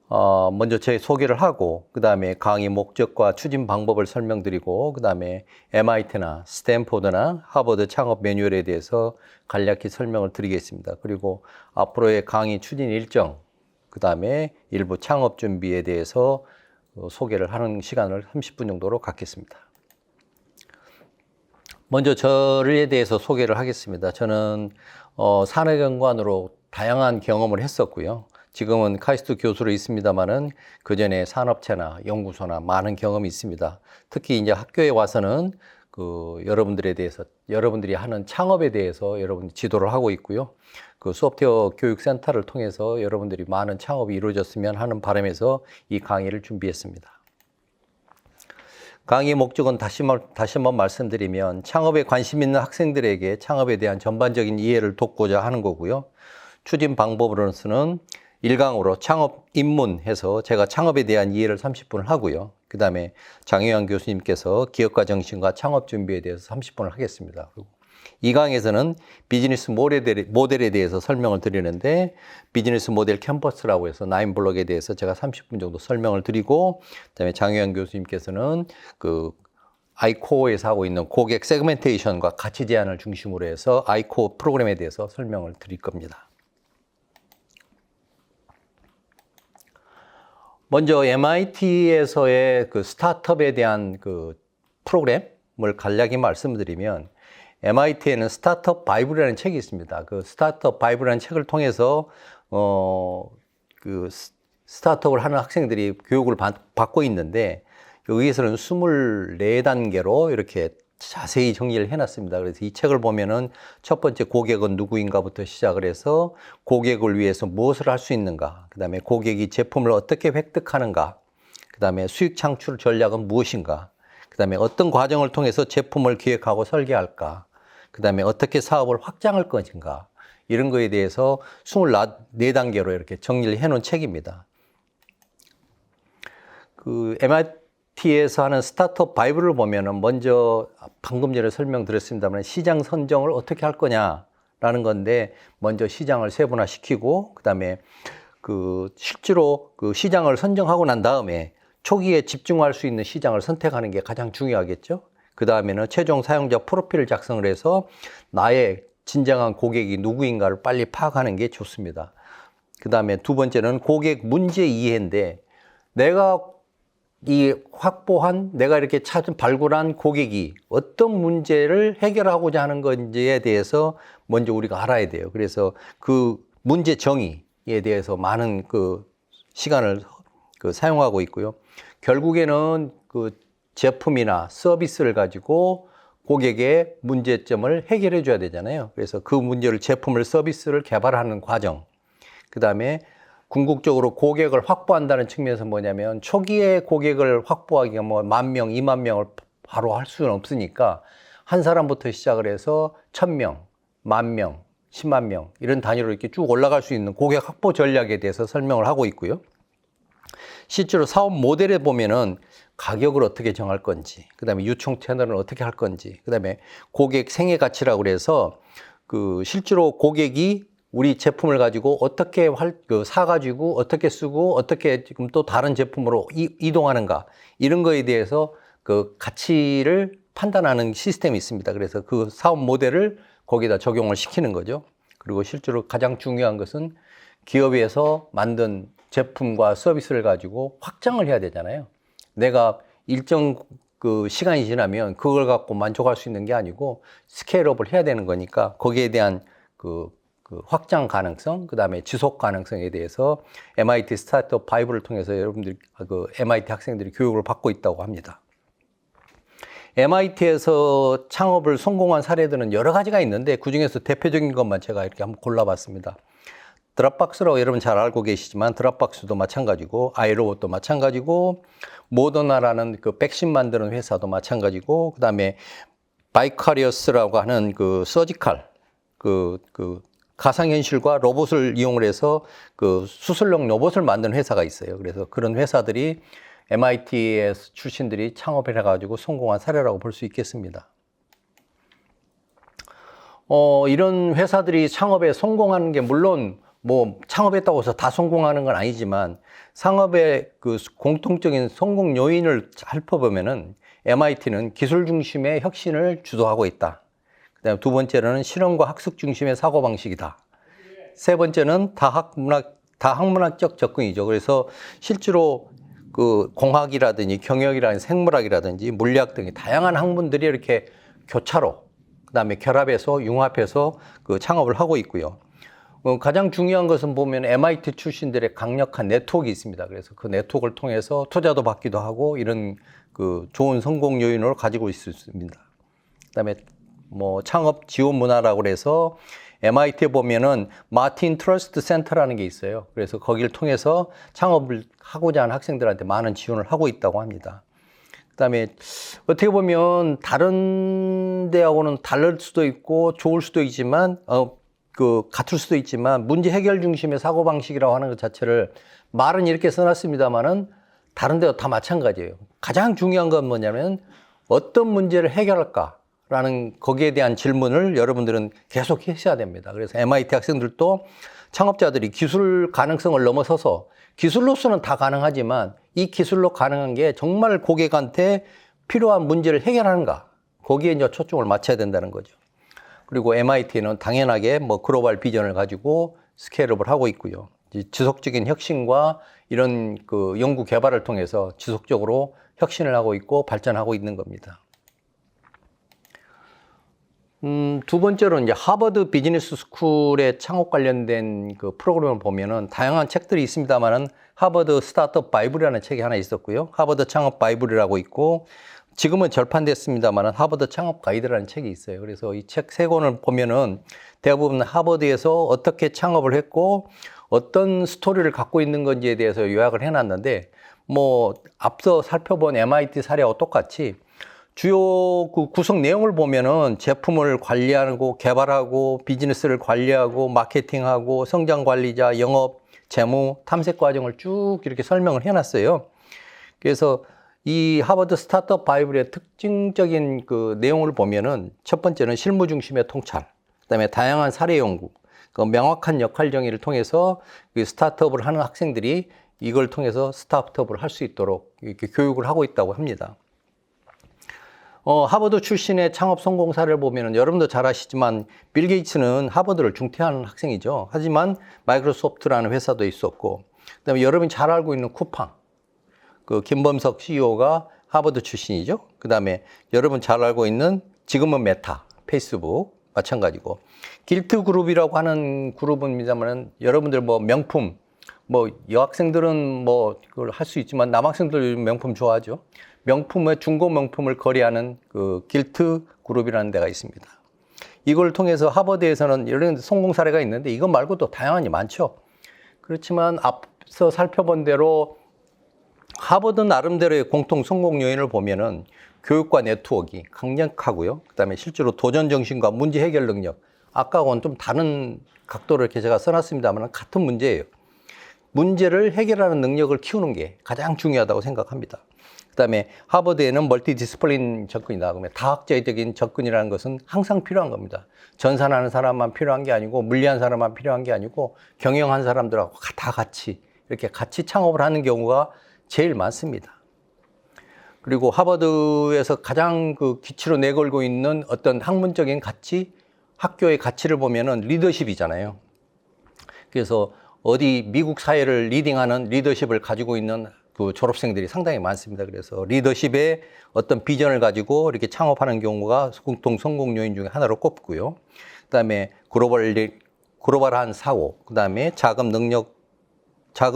먼저 제 소개를 하고, 그 다음에 강의 목적과 추진 방법을 설명드리고, 그 다음에 MIT나 스탠포드나 하버드 창업 매뉴얼에 대해서 간략히 설명을 드리겠습니다. 그리고 앞으로의 강의 추진 일정, 그 다음에 일부 창업 준비에 대해서 소개를 하는 시간을 30분 정도로 갖겠습니다. 먼저 저에 대해서 소개를 하겠습니다. 저는 산업연구원으로 다양한 경험을 했었고요. 지금은 카이스트 교수로 있습니다만은 그 전에 산업체나 연구소나 많은 경험이 있습니다. 특히 이제 학교에 와서는 여러분들이 하는 창업에 대해서 여러분 지도를 하고 있고요. 그 소프트웨어 교육센터를 통해서 여러분들이 많은 창업이 이루어졌으면 하는 바람에서 이 강의를 준비했습니다. 강의 목적은 다시 한번 말씀드리면 창업에 관심 있는 학생들에게 창업에 대한 전반적인 이해를 돕고자 하는 거고요. 추진 방법으로서는 1강으로 창업 입문해서 제가 창업에 대한 이해를 30분을 하고요. 그 다음에 장유한 교수님께서 기업가 정신과 창업 준비에 대해서 30분을 하겠습니다. 그리고 2강에서는 비즈니스 모델에 대해서 설명을 드리는데 비즈니스 모델 캠퍼스라고 해서 9블럭에 대해서 제가 30분 정도 설명을 드리고 그다음에 장유한 교수님께서는 아이코어에서 하고 있는 고객 세그멘테이션과 가치 제안을 중심으로 해서 아이코어 프로그램에 대해서 설명을 드릴 겁니다. 먼저 MIT에서의 스타트업에 대한 프로그램을 간략히 말씀드리면 MIT에는 스타트업 바이블이라는 책이 있습니다. 그 스타트업 바이블이라는 책을 통해서 스타트업을 하는 학생들이 교육을 받고 있는데 여기에서는 24단계로 이렇게 자세히 정리를 해놨습니다. 그래서 이 책을 보면은 첫 번째 고객은 누구인가부터 시작을 해서 고객을 위해서 무엇을 할 수 있는가, 그 다음에 고객이 제품을 어떻게 획득하는가, 그 다음에 수익 창출 전략은 무엇인가, 그 다음에 어떤 과정을 통해서 제품을 기획하고 설계할까, 그 다음에 어떻게 사업을 확장할 것인가, 이런 거에 대해서 24단계로 이렇게 정리를 해놓은 책입니다. MIT에서 하는 스타트업 바이블을 보면은 먼저 방금 전에 설명드렸습니다만 시장 선정을 어떻게 할 거냐라는 건데 먼저 시장을 세분화시키고 그다음에 실제로 시장을 선정하고 난 다음에 초기에 집중할 수 있는 시장을 선택하는 게 가장 중요하겠죠. 그 다음에는 최종 사용자 프로필을 작성을 해서 나의 진정한 고객이 누구인가를 빨리 파악하는 게 좋습니다. 그 다음에 두 번째는 고객 문제 이해인데 내가 이렇게 발굴한 고객이 어떤 문제를 해결하고자 하는 건지에 대해서 먼저 우리가 알아야 돼요. 그래서 그 문제 정의에 대해서 많은 시간을 사용하고 있고요. 결국에는 제품이나 서비스를 가지고 고객의 문제점을 해결해 줘야 되잖아요. 그래서 그 문제를 제품을 서비스를 개발하는 과정. 그 다음에 궁극적으로 고객을 확보한다는 측면에서 뭐냐면 초기에 고객을 확보하기가 10,000명, 20,000명을 바로 할 수는 없으니까 한 사람부터 시작을 해서 1,000명, 10,000명, 10만 명 이런 단위로 이렇게 쭉 올라갈 수 있는 고객 확보 전략에 대해서 설명을 하고 있고요. 실제로 사업 모델에 보면은 가격을 어떻게 정할 건지, 그 다음에 유통 채널을 어떻게 할 건지, 그 다음에 고객 생애 가치라고 그래서 실제로 고객이 우리 제품을 가지고 어떻게 사가지고 어떻게 쓰고 어떻게 지금 또 다른 제품으로 이동하는가 이런 거에 대해서 가치를 판단하는 시스템이 있습니다. 그래서 그 사업 모델을 거기다 적용을 시키는 거죠. 그리고 실제로 가장 중요한 것은 기업에서 만든 제품과 서비스를 가지고 확장을 해야 되잖아요. 내가 일정 시간이 지나면 그걸 갖고 만족할 수 있는 게 아니고 스케일업을 해야 되는 거니까 거기에 대한 확장 가능성, 그 다음에 지속 가능성에 대해서 MIT 스타트업 바이블을 통해서 여러분들이 MIT 학생들이 교육을 받고 있다고 합니다. MIT에서 창업을 성공한 사례들은 여러 가지가 있는데 그중에서 대표적인 것만 제가 이렇게 한번 골라봤습니다. 드랍박스라고 여러분 잘 알고 계시지만 드랍박스도 마찬가지고 아이로봇도 마찬가지고 모더나라는 백신 만드는 회사도 마찬가지고 그 다음에 바이카리어스라고 하는 서지칼 가상현실과 로봇을 이용을 해서 수술용 로봇을 만드는 회사가 있어요. 그래서 그런 회사들이 MIT 출신들이 창업을 해가지고 성공한 사례라고 볼 수 있겠습니다. 이런 회사들이 창업에 성공하는 게 물론 뭐 창업했다고 해서 다 성공하는 건 아니지만 창업의 그 공통적인 성공 요인을 살펴보면은 MIT는 기술 중심의 혁신을 주도하고 있다. 그다음에 두 번째로는 실험과 학습 중심의 사고방식이다. 세 번째는 다학문학적 접근이죠. 그래서 실제로 그 공학이라든지 경영이라든지 생물학이라든지 물리학 등의 다양한 학문들이 이렇게 교차로 그다음에 결합해서 융합해서 그 창업을 하고 있고요. 가장 중요한 것은 보면 MIT 출신들의 강력한 네트워크가 있습니다. 그래서 그 네트워크를 통해서 투자도 받기도 하고 이런 그 좋은 성공 요인을 가지고 있습니다. 그다음에 뭐 창업 지원 문화라고 그래서 MIT에 보면은 마틴 트러스트 센터라는 게 있어요. 그래서 거기를 통해서 창업을 하고자 하는 학생들한테 많은 지원을 하고 있다고 합니다. 그다음에 어떻게 보면 다른 데하고는 다를 수도 있고 좋을 수도 있지만 같을 수도 있지만 문제 해결 중심의 사고방식이라고 하는 것 자체를 말은 이렇게 써놨습니다만은 다른 데도 다 마찬가지예요. 가장 중요한 건 뭐냐면 어떤 문제를 해결할까라는 거기에 대한 질문을 여러분들은 계속 하셔야 됩니다. 그래서 MIT 학생들도 창업자들이 기술 가능성을 넘어서서 기술로서는 다 가능하지만 이 기술로 가능한 게 정말 고객한테 필요한 문제를 해결하는가 거기에 이제 초점을 맞춰야 된다는 거죠. 그리고 MIT는 당연하게 뭐 글로벌 비전을 가지고 스케일업을 하고 있고요. 지속적인 혁신과 이런 그 연구 개발을 통해서 지속적으로 혁신을 하고 있고 발전하고 있는 겁니다. 두 번째로 이제 하버드 비즈니스 스쿨의 창업 관련된 그 프로그램을 보면은 다양한 책들이 있습니다만은 하버드 스타트업 바이블이라는 책이 하나 있었고요. 하버드 창업 바이블이라고 있고 지금은 절판됐습니다만은 하버드 창업 가이드라는 책이 있어요. 그래서 이 책 세 권을 보면은 대부분 하버드에서 어떻게 창업을 했고 어떤 스토리를 갖고 있는 건지에 대해서 요약을 해놨는데 뭐 앞서 살펴본 MIT 사례와 똑같이 주요 그 구성 내용을 보면은 제품을 관리하고 개발하고 비즈니스를 관리하고 마케팅하고 성장 관리자, 영업, 재무, 탐색 과정을 쭉 이렇게 설명을 해놨어요. 그래서 이 하버드 스타트업 바이블의 특징적인 그 내용을 보면은 첫 번째는 실무 중심의 통찰, 그다음에 다양한 사례 연구, 그 명확한 역할 정의를 통해서 그 스타트업을 하는 학생들이 이걸 통해서 스타트업을 할 수 있도록 이렇게 교육을 하고 있다고 합니다. 하버드 출신의 창업 성공 사례를 보면은 여러분도 잘 아시지만 빌 게이츠는 하버드를 중퇴하는 학생이죠. 하지만 마이크로소프트라는 회사도 있었고, 그다음에 여러분이 잘 알고 있는 쿠팡, 그 김범석 CEO가 하버드 출신이죠. 그다음에 여러분 잘 알고 있는 지금은 메타, 페이스북 마찬가지고 길트 그룹이라고 하는 그룹입니다만 여러분들 뭐 명품 뭐 여학생들은 뭐 그걸 할 수 있지만 남학생들 명품 좋아하죠. 명품의 중고 명품을 거래하는 그 길트 그룹이라는 데가 있습니다. 이걸 통해서 하버드에서는 이런 성공 사례가 있는데 이것 말고도 다양하니 많죠. 그렇지만 앞서 살펴본 대로 하버드 나름대로의 공통 성공 요인을 보면은 교육과 네트워크가 강력하고요. 그다음에 실제로 도전 정신과 문제 해결 능력. 아까하고는 좀 다른 각도를 이렇게 제가 써놨습니다만 같은 문제예요. 문제를 해결하는 능력을 키우는 게 가장 중요하다고 생각합니다. 그다음에 하버드에는 멀티 디스플린 접근이다. 그러면 다학자적인 접근이라는 것은 항상 필요한 겁니다. 전산하는 사람만 필요한 게 아니고 물리한 사람만 필요한 게 아니고 경영한 사람들하고 다 같이 이렇게 같이 창업을 하는 경우가 제일 많습니다. 그리고 하버드에서 가장 그 기치로 내걸고 있는 어떤 학문적인 가치, 학교의 가치를 보면은 리더십이잖아요. 그래서 어디 미국 사회를 리딩하는 리더십을 가지고 있는 그 졸업생들이 상당히 많습니다. 그래서 리더십의 어떤 비전을 가지고 이렇게 창업하는 경우가 공통 성공 요인 중에 하나로 꼽고요. 그다음에 글로벌한 사고, 그다음에 자금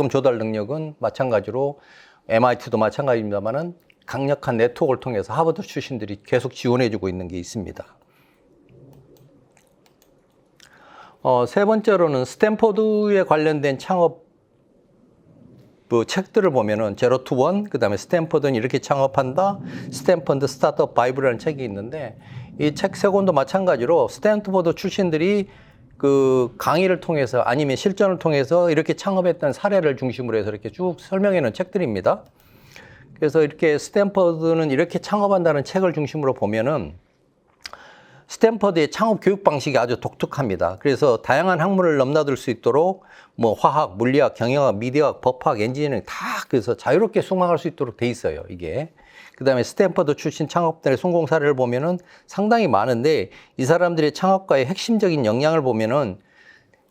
조달 능력은 마찬가지로 MIT도 마찬가지입니다만은 강력한 네트워크를 통해서 하버드 출신들이 계속 지원해주고 있는 게 있습니다. 세 번째로는 스탠포드에 관련된 창업 그 책들을 보면은 제로 투 원, 그다음에 스탠포드는 이렇게 창업한다, 스탠포드 스타트업 바이블이라는 책이 있는데 이 책 세 권도 마찬가지로 스탠포드 출신들이 그 강의를 통해서 아니면 실전을 통해서 이렇게 창업했던 사례를 중심으로 해서 이렇게 쭉 설명해 놓은 책들입니다. 그래서 이렇게 스탠포드는 이렇게 창업한다는 책을 중심으로 보면은 스탠퍼드의 창업 교육 방식이 아주 독특합니다. 그래서 다양한 학문을 넘나들 수 있도록 뭐 화학, 물리학, 경영학, 미디어학, 법학, 엔지니어링 다 그래서 자유롭게 수강할 수 있도록 돼 있어요, 이게. 그다음에 스탠퍼드 출신 창업자의 성공 사례를 보면은 상당히 많은데 이 사람들의 창업가의 핵심적인 역량을 보면은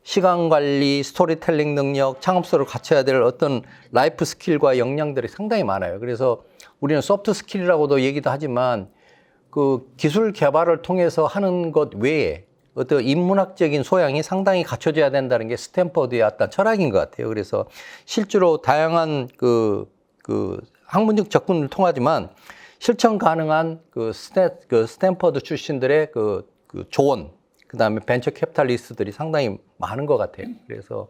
시간 관리, 스토리텔링 능력, 창업소를 갖춰야 될 어떤 라이프 스킬과 역량들이 상당히 많아요. 그래서 우리는 소프트 스킬이라고도 얘기도 하지만 그 기술 개발을 통해서 하는 것 외에 어떤 인문학적인 소양이 상당히 갖춰져야 된다는 게 스탠퍼드의 어떤 철학인 것 같아요. 그래서 실제로 다양한 그 학문적 접근을 통하지만 실천 가능한 스탠퍼드 출신들의 그 조언, 그 다음에 벤처 캐피탈리스트들이 상당히 많은 것 같아요. 그래서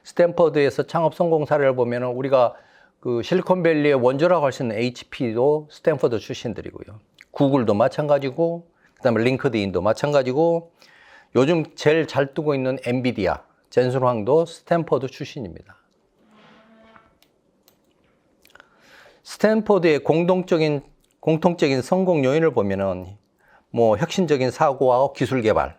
스탠퍼드에서 창업 성공 사례를 보면은 우리가 그 실리콘밸리의 원조라고 할 수 있는 HP도 스탠퍼드 출신들이고요. 구글도 마찬가지고, 그 다음에 링크드인도 마찬가지고, 요즘 제일 잘 뜨고 있는 엔비디아, 젠슨 황도 스탠퍼드 출신입니다. 스탠퍼드의 공통적인 성공 요인을 보면은 뭐 혁신적인 사고와 기술 개발,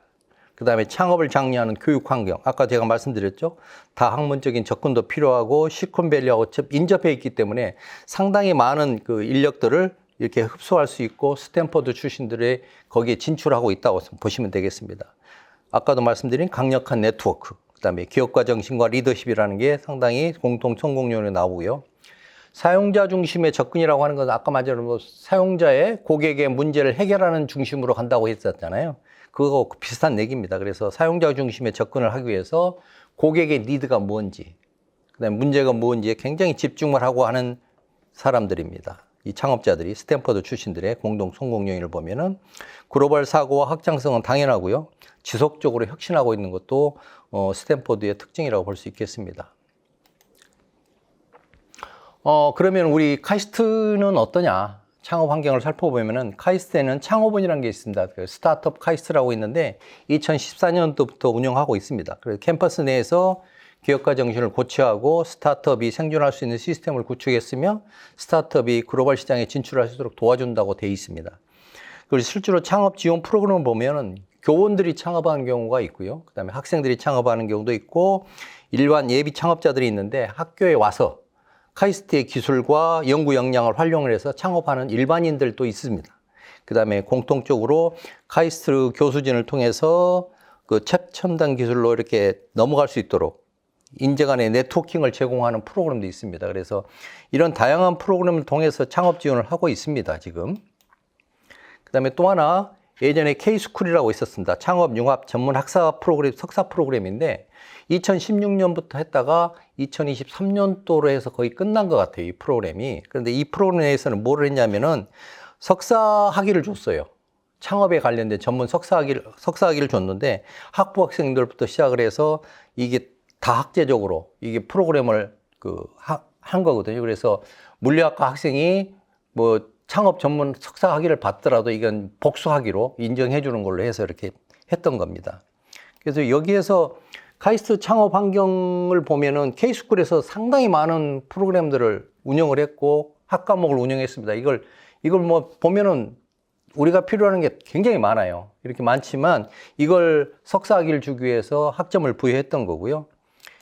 그 다음에 창업을 장려하는 교육 환경, 아까 제가 말씀드렸죠. 다학문적인 접근도 필요하고 시콘밸리하고 인접해 있기 때문에 상당히 많은 그 인력들을 이렇게 흡수할 수 있고 스탠퍼드 출신들의 거기에 진출하고 있다고 보시면 되겠습니다. 아까도 말씀드린 강력한 네트워크, 그 다음에 기업가 정신과 리더십이라는 게 상당히 공통 성공 요인에 나오고요. 사용자 중심의 접근이라고 하는 것은 아까 말처럼 사용자의 고객의 문제를 해결하는 중심으로 간다고 했었잖아요. 그거 비슷한 얘기입니다. 그래서 사용자 중심의 접근을 하기 위해서 고객의 니드가 뭔지, 그다음에 문제가 뭔지에 굉장히 집중을 하고 하는 사람들입니다. 이 창업자들이 스탠퍼드 출신들의 공동 성공 요인을 보면은 글로벌 사고와 확장성은 당연하고요. 지속적으로 혁신하고 있는 것도 스탠퍼드의 특징이라고 볼 수 있겠습니다. 그러면 우리 카이스트는 어떠냐? 창업 환경을 살펴보면은 카이스트에는 창업원이라는 게 있습니다. 스타트업 카이스트라고 있는데 2014년도부터 운영하고 있습니다. 그래서 캠퍼스 내에서 기업가 정신을 고취하고 스타트업이 생존할 수 있는 시스템을 구축했으며 스타트업이 글로벌 시장에 진출할 수 있도록 도와준다고 되어 있습니다. 그리고 실제로 창업 지원 프로그램을 보면은 교원들이 창업하는 경우가 있고요. 그다음에 학생들이 창업하는 경우도 있고 일반 예비 창업자들이 있는데 학교에 와서 카이스트의 기술과 연구 역량을 활용을 해서 창업하는 일반인들도 있습니다. 그 다음에 공통적으로 카이스트 교수진을 통해서 그 최첨단 기술로 이렇게 넘어갈 수 있도록 인재 간의 네트워킹을 제공하는 프로그램도 있습니다. 그래서 이런 다양한 프로그램을 통해서 창업 지원을 하고 있습니다, 지금. 그 다음에 또 하나, 예전에 K-스쿨이라고 있었습니다. 창업 융합 전문 학사 프로그램, 석사 프로그램인데 2016년부터 했다가 2023년도로 해서 거의 끝난 것 같아요, 이 프로그램이. 그런데 이 프로그램에서는 뭐를 했냐면은 석사 학위를 줬어요. 창업에 관련된 전문 석사 학위를 줬는데 학부 학생들부터 시작을 해서 이게 다학제적으로 이게 프로그램을 한 거거든요. 그래서 물리학과 학생이 뭐 창업 전문 석사 학위를 받더라도 이건 복수 학위로 인정해 주는 걸로 해서 이렇게 했던 겁니다. 그래서 여기에서 카이스트 창업 환경을 보면은 K-스쿨에서 상당히 많은 프로그램들을 운영을 했고 학과목을 운영했습니다. 이걸 뭐 보면은 우리가 필요한 게 굉장히 많아요. 이렇게 많지만 이걸 석사 학위를 주기 위해서 학점을 부여했던 거고요.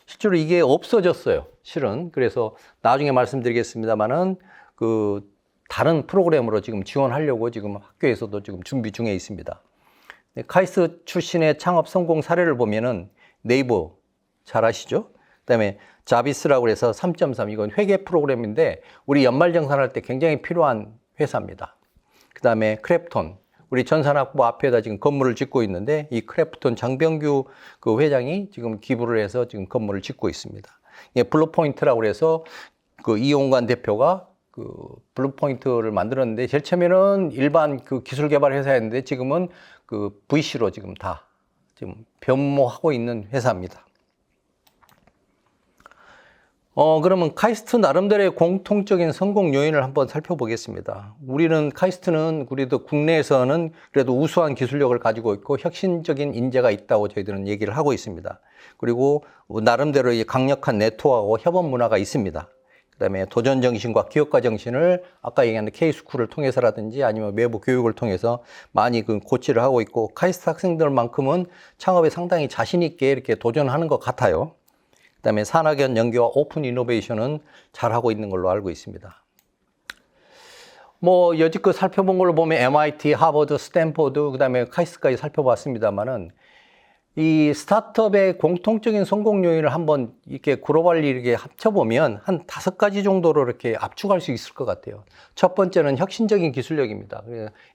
실제로 이게 없어졌어요, 실은. 그래서 나중에 말씀드리겠습니다만은 다른 프로그램으로 지금 지원하려고 지금 학교에서도 지금 준비 중에 있습니다. 카이스트 출신의 창업 성공 사례를 보면은 네이버 잘 아시죠? 그다음에 자비스라고 해서 3.3 이건 회계 프로그램인데 우리 연말정산할 때 굉장히 필요한 회사입니다. 그다음에 크래프톤 우리 전산학부 앞에다 지금 건물을 짓고 있는데 이 크래프톤 장병규 그 회장이 지금 기부를 해서 지금 건물을 짓고 있습니다. 블루포인트라고 해서 그 이용관 대표가 그 블루포인트를 만들었는데 제일 처음에는 일반 그 기술 개발 회사였는데 지금은 그 VC로 지금 다 지금 변모하고 있는 회사입니다. 그러면 카이스트 나름대로의 공통적인 성공 요인을 한번 살펴보겠습니다. 카이스트는 그래도 국내에서는 그래도 우수한 기술력을 가지고 있고 혁신적인 인재가 있다고 저희들은 얘기를 하고 있습니다. 그리고 나름대로의 강력한 네트워크와 협업 문화가 있습니다. 그다음에 도전 정신과 기업가 정신을 아까 얘기한 K스쿨을 통해서라든지 아니면 외부 교육을 통해서 많이 그 고치를 하고 있고, 카이스트 학생들만큼은 창업에 상당히 자신 있게 이렇게 도전하는 것 같아요. 그다음에 산학연 연계와 오픈 이노베이션은 잘하고 있는 걸로 알고 있습니다. 뭐 여지껏 살펴본 걸로 보면 MIT, 하버드, 스탠포드, 그다음에 카이스트까지 살펴봤습니다만은, 이 스타트업의 공통적인 성공 요인을 한번 이렇게 글로벌리 이렇게 합쳐보면 한 5가지 정도로 이렇게 압축할 수 있을 것 같아요. 첫 번째는 혁신적인 기술력입니다.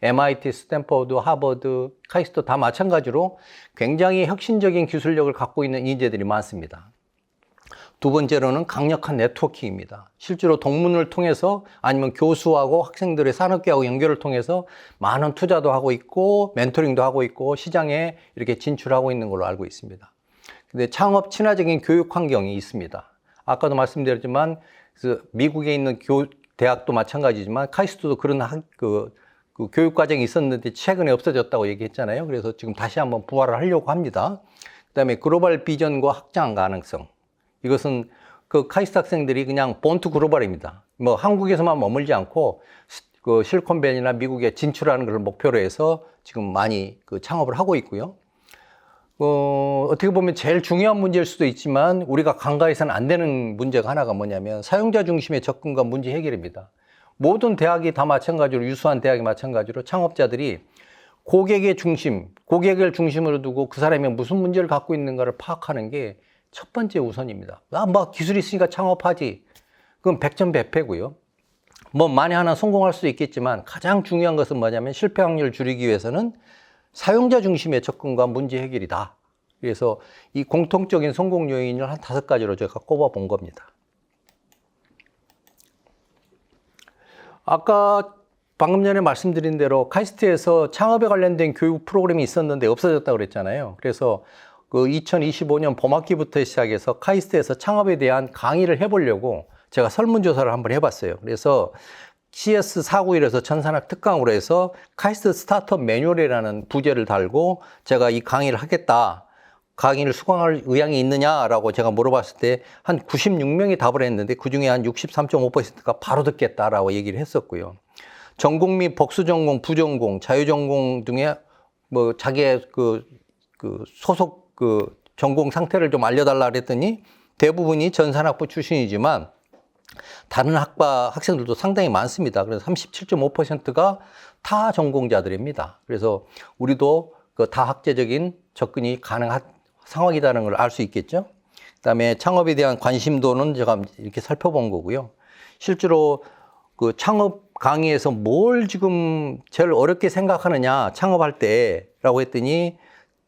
MIT, 스탠포드, 하버드, 카이스트 다 마찬가지로 굉장히 혁신적인 기술력을 갖고 있는 인재들이 많습니다. 두 번째로는 강력한 네트워킹입니다. 실제로 동문을 통해서 아니면 교수하고 학생들의 산업계하고 연결을 통해서 많은 투자도 하고 있고 멘토링도 하고 있고 시장에 이렇게 진출하고 있는 걸로 알고 있습니다. 근데 창업 친화적인 교육 환경이 있습니다. 아까도 말씀드렸지만 미국에 있는 대학도 마찬가지지만 카이스트도 그런 그 교육 과정이 있었는데 최근에 없어졌다고 얘기했잖아요. 그래서 지금 다시 한번 부활을 하려고 합니다. 그다음에 글로벌 비전과 확장 가능성. 이것은 그 카이스트 학생들이 그냥 본투 글로벌입니다. 뭐 한국에서만 머물지 않고 그 실리콘밸리나 미국에 진출하는 걸 목표로 해서 지금 많이 그 창업을 하고 있고요. 어떻게 보면 제일 중요한 문제일 수도 있지만 우리가 간과해서는 안 되는 문제가 하나가 뭐냐면 사용자 중심의 접근과 문제 해결입니다. 모든 대학이 다 마찬가지로, 유수한 대학이 마찬가지로 창업자들이 고객의 중심, 고객을 중심으로 두고 그 사람이 무슨 문제를 갖고 있는가를 파악하는 게 첫 번째 우선입니다. 뭐 기술이 있으니까 창업하지. 그건 백전백패고요. 뭐 만에 하나 성공할 수도 있겠지만 가장 중요한 것은 뭐냐면 실패 확률을 줄이기 위해서는 사용자 중심의 접근과 문제 해결이다. 그래서 이 공통적인 성공 요인을 한 5가지로 제가 꼽아본 겁니다. 아까 방금 전에 말씀드린 대로 카이스트에서 창업에 관련된 교육 프로그램이 있었는데 없어졌다고 그랬잖아요. 그래서 그 2025년 봄학기부터 시작해서 카이스트에서 창업에 대한 강의를 해보려고 제가 설문조사를 한번 해봤어요. 그래서 CS491에서 전산학 특강으로 해서 카이스트 스타트업 매뉴얼이라는 부제를 달고 제가 이 강의를 하겠다. 강의를 수강할 의향이 있느냐라고 제가 물어봤을 때 한 96명이 답을 했는데 그중에 한 63.5%가 바로 듣겠다라고 얘기를 했었고요. 전공 및 복수전공, 부전공, 자유전공 중에 뭐 자기의 그 소속 전공 상태를 좀 알려달라 그랬더니 대부분이 전산학부 출신이지만 다른 학생들도 상당히 많습니다. 그래서 37.5%가 타 전공자들입니다. 그래서 우리도 그 다학제적인 접근이 가능한 상황이라는 걸 알 수 있겠죠. 그다음에 창업에 대한 관심도는 제가 이렇게 살펴본 거고요. 실제로 그 창업 강의에서 뭘 지금 제일 어렵게 생각하느냐, 창업할 때라고 했더니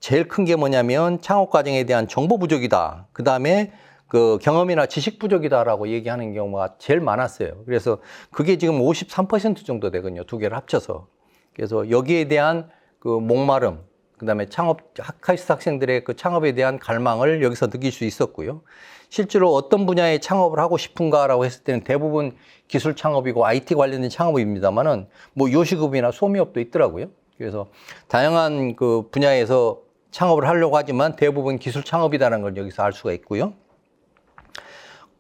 제일 큰 게 뭐냐면 창업 과정에 대한 정보 부족이다. 그 다음에 그 경험이나 지식 부족이다라고 얘기하는 경우가 제일 많았어요. 그래서 그게 지금 53% 정도 되거든요. 두 개를 합쳐서. 그래서 여기에 대한 그 목마름, 그 다음에 카이스트 학생들의 그 창업에 대한 갈망을 여기서 느낄 수 있었고요. 실제로 어떤 분야에 창업을 하고 싶은가라고 했을 때는 대부분 기술 창업이고 IT 관련된 창업입니다만은 뭐 요식업이나 소미업도 있더라고요. 그래서 다양한 그 분야에서 창업을 하려고 하지만 대부분 기술 창업이라는 걸 여기서 알 수가 있고요.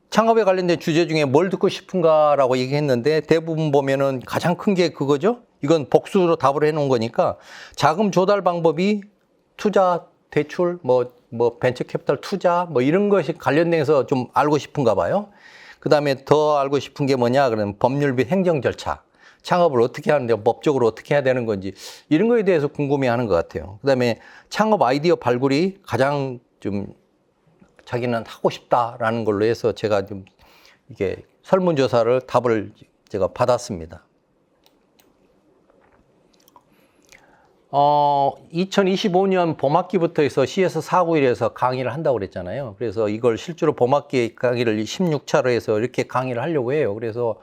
창업에 관련된 주제 중에 뭘 듣고 싶은가라고 얘기했는데 대부분 보면은 가장 큰 게 그거죠. 이건 복수로 답을 해놓은 거니까 자금 조달 방법이 투자, 대출, 뭐 벤처 캐피탈 투자 뭐 이런 것이 관련돼서 좀 알고 싶은가 봐요. 그 다음에 더 알고 싶은 게 뭐냐 그러면 법률 및 행정 절차. 창업을 어떻게 하는데 법적으로 어떻게 해야 되는 건지 이런 거에 대해서 궁금해하는 것 같아요. 그다음에 창업 아이디어 발굴이 가장 좀 자기는 하고 싶다라는 걸로 해서 제가 좀 이게 설문조사를 답을 제가 받았습니다. 2025년 봄학기부터 해서 CS491에서 강의를 한다고 그랬잖아요. 그래서 이걸 실제로 봄학기 강의를 16차로 해서 이렇게 강의를 하려고 해요. 그래서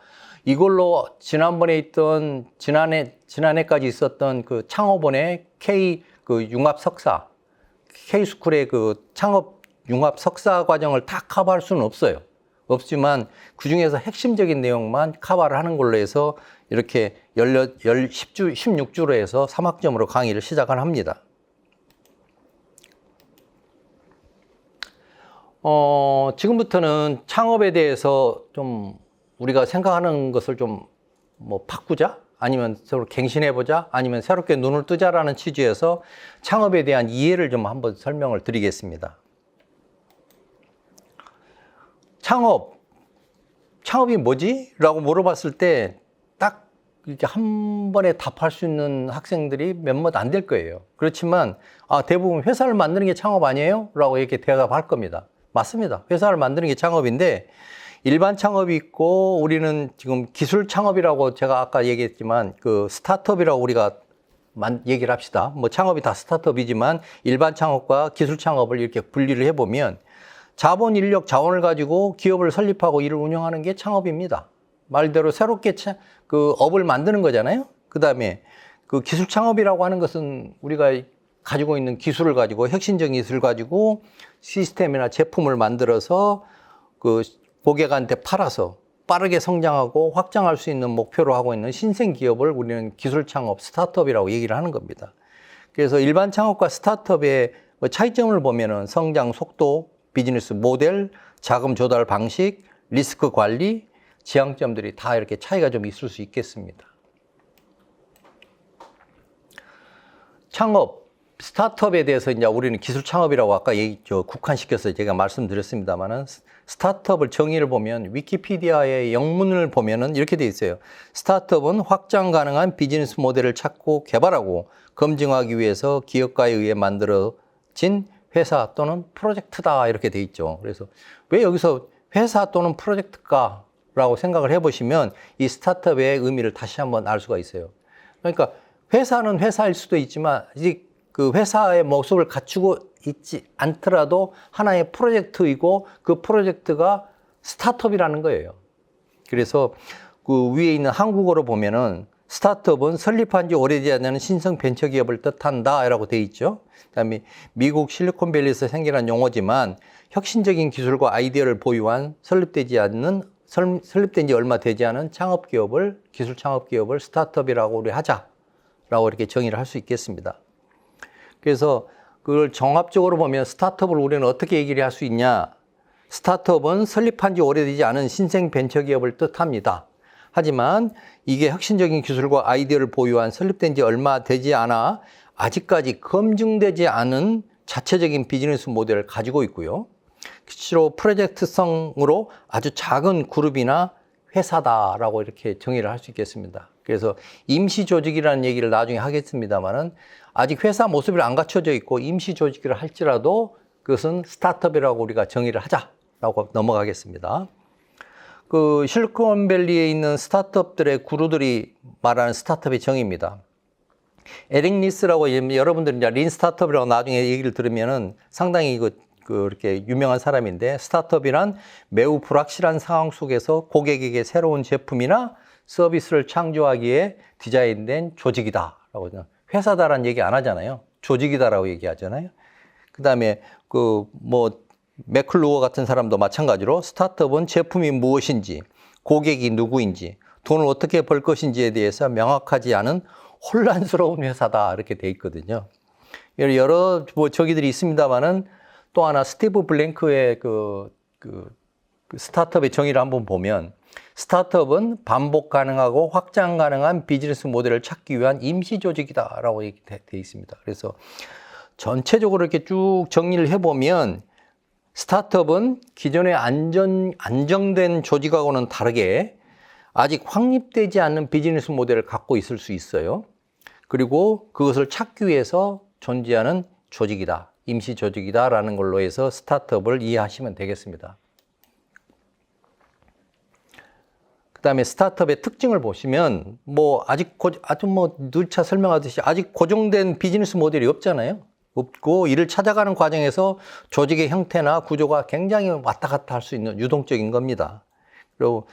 이걸로 지난번에 있던 지난해까지 있었던 그 창업원의 K 그 융합 석사, K스쿨의 그 창업 융합 석사 과정을 다 커버할 수는 없어요. 없지만 그 중에서 핵심적인 내용만 커버를 하는 걸로 해서 이렇게 16주로 해서 3학점으로 강의를 시작을 합니다. 지금부터는 창업에 대해서 좀 우리가 생각하는 것을 좀 뭐 바꾸자, 아니면 서로 갱신해보자, 아니면 새롭게 눈을 뜨자라는 취지에서 창업에 대한 이해를 좀 한번 설명을 드리겠습니다. 창업이 뭐지? 라고 물어봤을 때 딱 이렇게 한 번에 답할 수 있는 학생들이 몇몇 안 될 거예요. 그렇지만 대부분 회사를 만드는 게 창업 아니에요? 라고 이렇게 대답할 겁니다. 맞습니다. 회사를 만드는 게 창업인데 일반 창업이 있고 우리는 지금 기술 창업이라고 제가 아까 얘기했지만 그 스타트업이라고 우리가 얘기를 합시다. 뭐 창업이 다 스타트업이지만 일반 창업과 기술 창업을 이렇게 분리를 해보면 자본, 인력, 자원을 가지고 기업을 설립하고 이를 운영하는 게 창업입니다. 말대로 새롭게 그 업을 만드는 거잖아요. 그 다음에 그 기술 창업이라고 하는 것은 우리가 가지고 있는 기술을 가지고 혁신적인 기술을 가지고 시스템이나 제품을 만들어서 그 고객한테 팔아서 빠르게 성장하고 확장할 수 있는 목표로 하고 있는 신생 기업을 우리는 기술 창업, 스타트업이라고 얘기를 하는 겁니다. 그래서 일반 창업과 스타트업의 차이점을 보면은 성장 속도, 비즈니스 모델, 자금 조달 방식, 리스크 관리, 지향점들이 다 이렇게 차이가 좀 있을 수 있겠습니다. 창업, 스타트업에 대해서 이제 우리는 기술 창업이라고 아까 국한시켜서 제가 말씀드렸습니다만은 스타트업을 정의를 보면 위키피디아의 영문을 보면은 이렇게 돼 있어요. 스타트업은 확장 가능한 비즈니스 모델을 찾고 개발하고 검증하기 위해서 기업가에 의해 만들어진 회사 또는 프로젝트다 이렇게 돼 있죠. 그래서 왜 여기서 회사 또는 프로젝트가라고 생각을 해보시면 이 스타트업의 의미를 다시 한번 알 수가 있어요. 그러니까 회사는 회사일 수도 있지만 이제 그 회사의 모습을 갖추고 있지 않더라도 하나의 프로젝트이고 그 프로젝트가 스타트업이라는 거예요. 그래서 그 위에 있는 한국어로 보면은 스타트업은 설립한 지 오래되지 않은 신생 벤처기업을 뜻한다 라고 되어 있죠. 그다음에 미국 실리콘밸리에서 생겨난 용어지만 혁신적인 기술과 아이디어를 보유한 설립된 지 얼마 되지 않은 기술 창업기업을 스타트업이라고 우리 하자라고 이렇게 정의를 할 수 있겠습니다. 그래서 그걸 종합적으로 보면 스타트업을 우리는 어떻게 얘기를 할 수 있냐. 스타트업은 설립한 지 오래되지 않은 신생 벤처기업을 뜻합니다. 하지만 이게 혁신적인 기술과 아이디어를 보유한 설립된 지 얼마 되지 않아 아직까지 검증되지 않은 자체적인 비즈니스 모델을 가지고 있고요. 실제로 프로젝트성으로 아주 작은 그룹이나 회사다라고 이렇게 정의를 할 수 있겠습니다. 그래서 임시조직이라는 얘기를 나중에 하겠습니다만은 아직 회사 모습이 안 갖춰져 있고 임시조직을 할지라도 그것은 스타트업이라고 우리가 정의를 하자라고 넘어가겠습니다. 그 실리콘밸리에 있는 스타트업들의 구루들이 말하는 스타트업의 정의입니다. 에릭 리스라고 여러분들이 이제 린 스타트업이라고 나중에 얘기를 들으면은 상당히 그렇게 유명한 사람인데 스타트업이란 매우 불확실한 상황 속에서 고객에게 새로운 제품이나 서비스를 창조하기에 디자인된 조직이다라고 회사다라는 얘기 안 하잖아요. 조직이다라고 얘기하잖아요. 그다음에 매클루어 같은 사람도 마찬가지로 스타트업은 제품이 무엇인지, 고객이 누구인지, 돈을 어떻게 벌 것인지에 대해서 명확하지 않은 혼란스러운 회사다 이렇게 돼 있거든요. 여러 저기들이 있습니다만은 또 하나 스티브 블랭크의 그 스타트업의 정의를 한번 보면 스타트업은 반복 가능하고 확장 가능한 비즈니스 모델을 찾기 위한 임시 조직이다라고 돼 있습니다. 그래서 전체적으로 이렇게 쭉 정리를 해보면 스타트업은 기존의 안정된 조직하고는 다르게 아직 확립되지 않는 비즈니스 모델을 갖고 있을 수 있어요. 그리고 그것을 찾기 위해서 존재하는 조직이다, 임시 조직이다라는 걸로 해서 스타트업을 이해하시면 되겠습니다. 그다음에 스타트업의 특징을 보시면 누차 설명하듯이 아직 고정된 비즈니스 모델이 없고 이를 찾아가는 과정에서 조직의 형태나 구조가 굉장히 왔다 갔다 할 수 있는 유동적인 겁니다. 그리고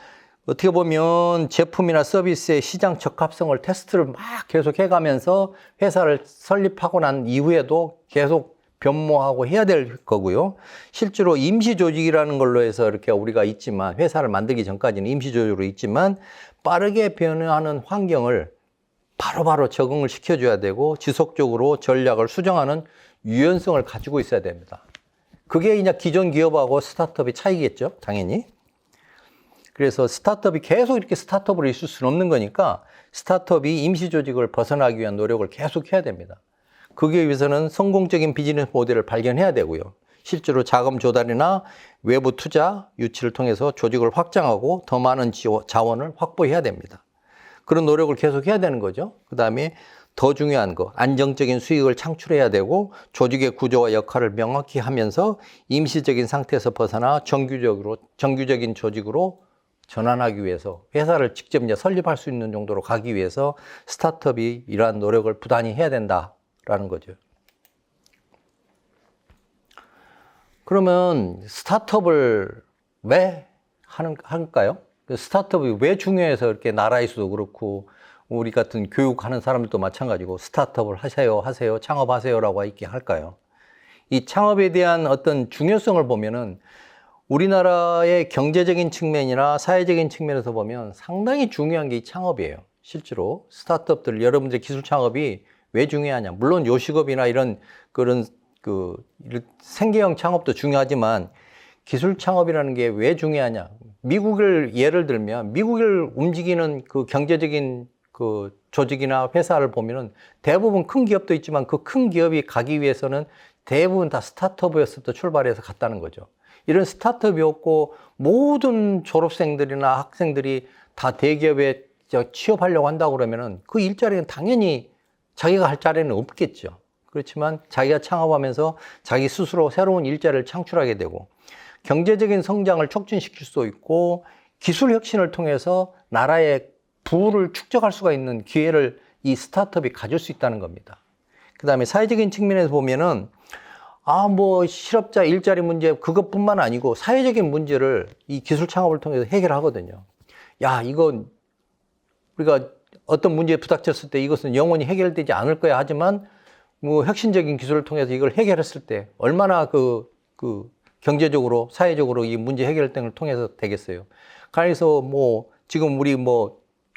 어떻게 보면 제품이나 서비스의 시장 적합성을 테스트를 막 계속 해가면서 회사를 설립하고 난 이후에도 계속 변모하고 해야 될 거고요. 실제로 임시조직이라는 걸로 해서 이렇게 우리가 있지만 회사를 만들기 전까지는 임시조직으로 있지만 빠르게 변화하는 환경을 바로바로 적응을 시켜줘야 되고 지속적으로 전략을 수정하는 유연성을 가지고 있어야 됩니다. 그게 이제 기존 기업하고 스타트업의 차이겠죠, 당연히. 그래서 스타트업이 계속 이렇게 스타트업으로 있을 수는 없는 거니까 스타트업이 임시 조직을 벗어나기 위한 노력을 계속 해야 됩니다. 그게 위해서는 성공적인 비즈니스 모델을 발견해야 되고요. 실제로 자금 조달이나 외부 투자, 유치를 통해서 조직을 확장하고 더 많은 자원을 확보해야 됩니다. 그런 노력을 계속 해야 되는 거죠. 그 다음에 더 중요한 거, 안정적인 수익을 창출해야 되고 조직의 구조와 역할을 명확히 하면서 임시적인 상태에서 벗어나 정규적인 조직으로 전환하기 위해서 회사를 직접 이제 설립할 수 있는 정도로 가기 위해서 스타트업이 이러한 노력을 부단히 해야 된다라는 거죠. 그러면 스타트업을 왜 할까요? 스타트업이 왜 중요해서 이렇게 나라에서도 그렇고 우리 같은 교육하는 사람들도 마찬가지고 스타트업을 하세요, 창업하세요라고 이렇게 할까요? 이 창업에 대한 어떤 중요성을 보면은 우리나라의 경제적인 측면이나 사회적인 측면에서 보면 상당히 중요한 게 이 창업이에요. 실제로 스타트업들, 여러분들의 기술 창업이 왜 중요하냐? 물론 요식업이나 이런 그런 생계형 창업도 중요하지만 기술 창업이라는 게 왜 중요하냐? 미국을 예를 들면 미국을 움직이는 그 경제적인 그 조직이나 회사를 보면은 대부분 큰 기업도 있지만 그 큰 기업이 가기 위해서는 대부분 다 스타트업에서부터 출발해서 갔다는 거죠. 이런 스타트업이 없고 모든 졸업생들이나 학생들이 다 대기업에 취업하려고 한다고 그러면은 그 일자리는 당연히 자기가 할 자리는 없겠죠. 그렇지만 자기가 창업하면서 자기 스스로 새로운 일자리를 창출하게 되고 경제적인 성장을 촉진시킬 수 있고 기술 혁신을 통해서 나라의 부를 축적할 수가 있는 기회를 이 스타트업이 가질 수 있다는 겁니다. 그 다음에 사회적인 측면에서 보면은 실업자 일자리 문제 그것뿐만 아니고 사회적인 문제를 이 기술 창업을 통해서 해결하거든요. 이건 우리가 어떤 문제에 부닥쳤을 때 이것은 영원히 해결되지 않을 거야 하지만 혁신적인 기술을 통해서 이걸 해결했을 때 얼마나 경제적으로 사회적으로 이 문제 해결 등을 통해서 되겠어요. 그래서 지금 우리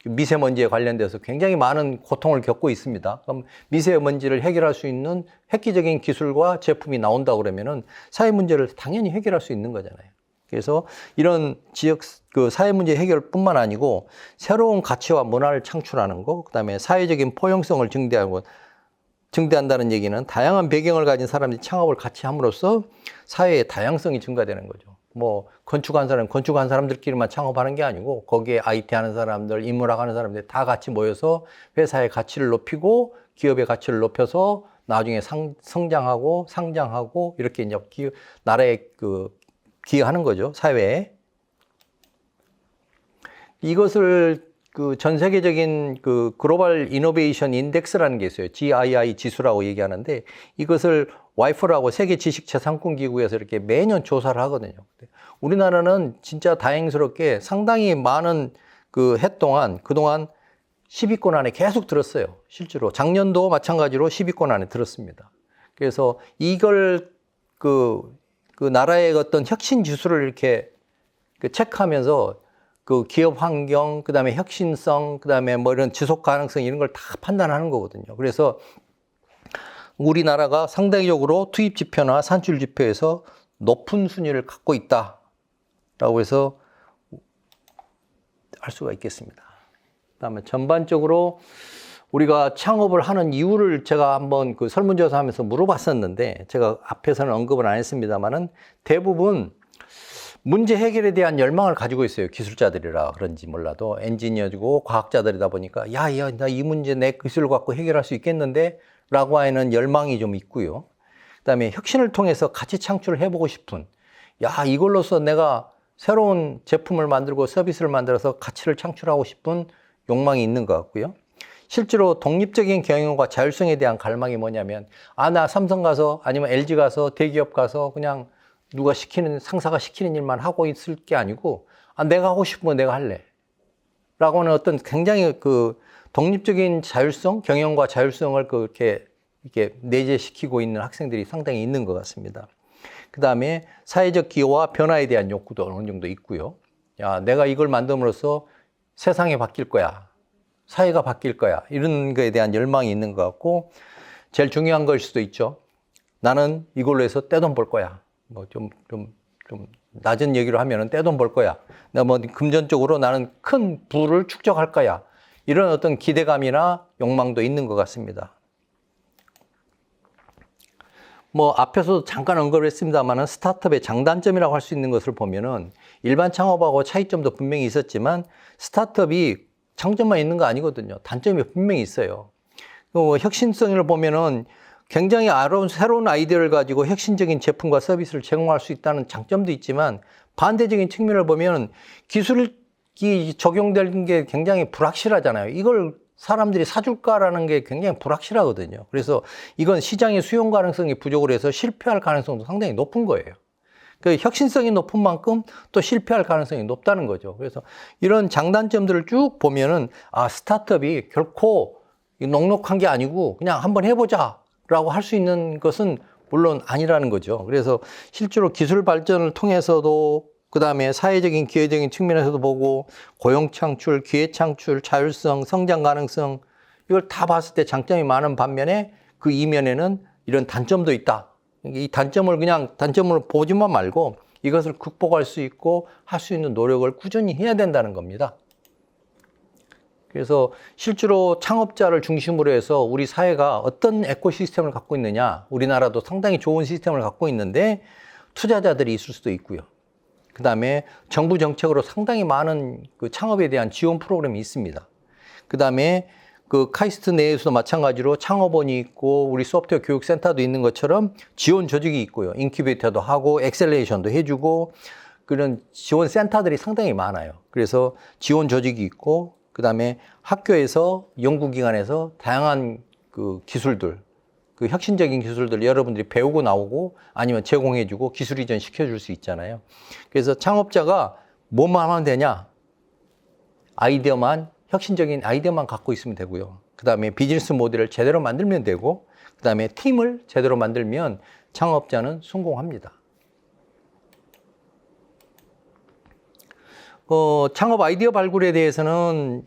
미세먼지에 관련돼서 굉장히 많은 고통을 겪고 있습니다. 그럼 미세먼지를 해결할 수 있는 획기적인 기술과 제품이 나온다 그러면은 사회 문제를 당연히 해결할 수 있는 거잖아요. 그래서 이런 지역 사회 문제 해결뿐만 아니고 새로운 가치와 문화를 창출하는 거, 그다음에 사회적인 포용성을 증대한다는 얘기는 다양한 배경을 가진 사람들이 창업을 같이 함으로써 사회의 다양성이 증가되는 거죠. 건축한 사람들끼리만 창업하는 게 아니고 거기에 IT 하는 사람들, 인문학 하는 사람들 다 같이 모여서 회사의 가치를 높이고 기업의 가치를 높여서 나중에 성장하고 상장하고 이렇게 이제 나라에 기여하는 거죠, 사회에. 이것을 전 세계적인 글로벌 이노베이션 인덱스라는 게 있어요. GII 지수라고 얘기하는데 이것을 와이프라고 세계 지식재산권 기구에서 이렇게 매년 조사를 하거든요. 우리나라는 진짜 다행스럽게 상당히 많은 해 동안 그동안 10위권 안에 계속 들었어요. 실제로 작년도 마찬가지로 10위권 안에 들었습니다. 그래서 이걸 나라의 어떤 혁신 지수를 이렇게 체크하면서 기업 환경, 그 다음에 혁신성, 그 다음에 이런 지속 가능성 이런 걸 다 판단하는 거거든요. 그래서 우리나라가 상대적으로 투입 지표나 산출 지표에서 높은 순위를 갖고 있다라고 해서 알 수가 있겠습니다. 그 다음에 전반적으로 우리가 창업을 하는 이유를 제가 한번 설문조사 하면서 물어봤었는데 제가 앞에서는 언급을 안 했습니다만은 대부분 문제 해결에 대한 열망을 가지고 있어요. 기술자들이라 그런지 몰라도 엔지니어고 과학자들이다 보니까 나 이 문제 내 기술을 갖고 해결할 수 있겠는데 라고 하는 열망이 좀 있고요. 그다음에 혁신을 통해서 가치 창출을 해보고 싶은 이걸로서 내가 새로운 제품을 만들고 서비스를 만들어서 가치를 창출하고 싶은 욕망이 있는 것 같고요. 실제로 독립적인 경영과 자율성에 대한 갈망이 뭐냐면 나 삼성 가서 아니면 LG 가서 대기업 가서 그냥 상사가 시키는 일만 하고 있을 게 아니고, 내가 하고 싶은 거 내가 할래. 라고 하는 어떤 굉장히 독립적인 자율성, 경영과 자율성을 이렇게 내재시키고 있는 학생들이 상당히 있는 것 같습니다. 그 다음에 사회적 기여와 변화에 대한 욕구도 어느 정도 있고요. 내가 이걸 만듦으로써 세상이 바뀔 거야. 사회가 바뀔 거야. 이런 거에 대한 열망이 있는 것 같고, 제일 중요한 걸 수도 있죠. 나는 이걸로 해서 떼돈 벌 거야. 낮은 얘기로 하면은 떼돈 벌 거야. 나 뭐 금전적으로 나는 큰 부를 축적할 거야. 이런 어떤 기대감이나 욕망도 있는 것 같습니다. 뭐 앞에서도 잠깐 언급을 했습니다만은 스타트업의 장단점이라고 할 수 있는 것을 보면은 일반 창업하고 차이점도 분명히 있었지만 스타트업이 장점만 있는 거 아니거든요. 단점이 분명히 있어요. 혁신성을 보면은 굉장히 새로운 아이디어를 가지고 혁신적인 제품과 서비스를 제공할 수 있다는 장점도 있지만 반대적인 측면을 보면 기술이 적용되는 게 굉장히 불확실하잖아요. 이걸 사람들이 사줄까라는 게 굉장히 불확실하거든요. 그래서 이건 시장의 수용 가능성이 부족을 해서 실패할 가능성도 상당히 높은 거예요. 그 혁신성이 높은 만큼 또 실패할 가능성이 높다는 거죠. 그래서 이런 장단점들을 쭉 보면은 스타트업이 결코 넉넉한 게 아니고 그냥 한번 해보자라고 할 수 있는 것은 물론 아니라는 거죠. 그래서 실제로 기술 발전을 통해서도 그다음에 사회적인 기회적인 측면에서도 보고 고용 창출, 기회 창출, 자율성, 성장 가능성 이걸 다 봤을 때 장점이 많은 반면에 그 이면에는 이런 단점도 있다. 이 단점을 그냥 단점으로 보지만 말고 이것을 극복할 수 있고 할 수 있는 노력을 꾸준히 해야 된다는 겁니다. 그래서 실제로 창업자를 중심으로 해서 우리 사회가 어떤 에코시스템을 갖고 있느냐, 우리나라도 상당히 좋은 시스템을 갖고 있는데 투자자들이 있을 수도 있고요. 그 다음에 정부 정책으로 상당히 많은 그 창업에 대한 지원 프로그램이 있습니다. 그 다음에 그 카이스트 내에서도 마찬가지로 창업원이 있고 우리 소프트웨어 교육센터도 있는 것처럼 지원 조직이 있고요. 인큐베이터도 하고 엑셀레이션도 해주고 그런 지원 센터들이 상당히 많아요. 그래서 지원 조직이 있고 그 다음에 학교에서 연구기관에서 다양한 그 기술들, 그 혁신적인 기술들 여러분들이 배우고 나오고 아니면 제공해주고 기술 이전 시켜줄 수 있잖아요. 그래서 창업자가 뭐만 하면 되냐? 혁신적인 아이디어만 갖고 있으면 되고요. 그 다음에 비즈니스 모델을 제대로 만들면 되고, 그 다음에 팀을 제대로 만들면 창업자는 성공합니다. 창업 아이디어 발굴에 대해서는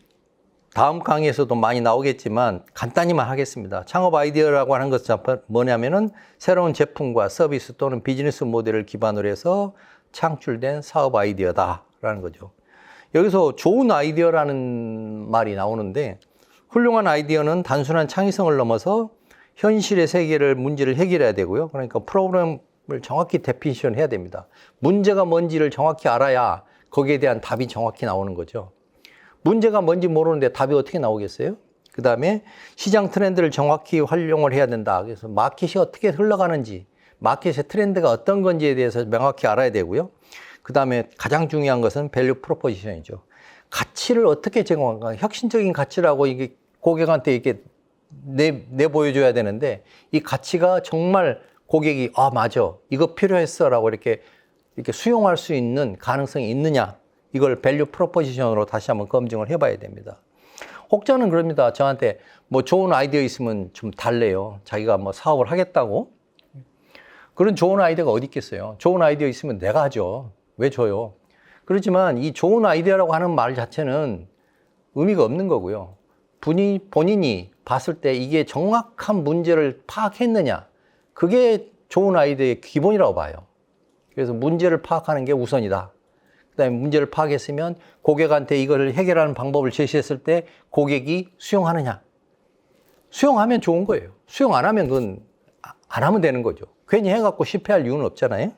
다음 강의에서도 많이 나오겠지만 간단히만 하겠습니다. 창업 아이디어라고 하는 것은 뭐냐면은 새로운 제품과 서비스 또는 비즈니스 모델을 기반으로 해서 창출된 사업 아이디어다라는 거죠. 여기서 좋은 아이디어라는 말이 나오는데 훌륭한 아이디어는 단순한 창의성을 넘어서 현실의 세계를 문제를 해결해야 되고요. 그러니까 프로그램을 정확히 데피니션 해야 됩니다. 문제가 뭔지를 정확히 알아야 거기에 대한 답이 정확히 나오는 거죠. 문제가 뭔지 모르는데 답이 어떻게 나오겠어요? 그 다음에 시장 트렌드를 정확히 활용을 해야 된다. 그래서 마켓이 어떻게 흘러가는지, 마켓의 트렌드가 어떤 건지에 대해서 명확히 알아야 되고요. 그 다음에 가장 중요한 것은 밸류 프로포지션이죠. 가치를 어떻게 제공할까? 혁신적인 가치라고 이게 고객한테 이렇게 내보여줘야 되는데 이 가치가 정말 고객이 맞아. 이거 필요했어. 라고 이렇게 수용할 수 있는 가능성이 있느냐. 이걸 밸류 프로포지션으로 다시 한번 검증을 해봐야 됩니다. 혹자는 그럽니다. 저한테 뭐 좋은 아이디어 있으면 좀 달래요. 자기가 뭐 사업을 하겠다고. 그런 좋은 아이디어가 어디 있겠어요. 좋은 아이디어 있으면 내가 하죠. 왜 줘요? 그렇지만 이 좋은 아이디어라고 하는 말 자체는 의미가 없는 거고요. 본인이 봤을 때 이게 정확한 문제를 파악했느냐. 그게 좋은 아이디어의 기본이라고 봐요. 그래서 문제를 파악하는 게 우선이다. 그 다음에 문제를 파악했으면 고객한테 이걸 해결하는 방법을 제시했을 때 고객이 수용하느냐. 수용하면 좋은 거예요. 수용 안 하면 그건 안 하면 되는 거죠. 괜히 해갖고 실패할 이유는 없잖아요.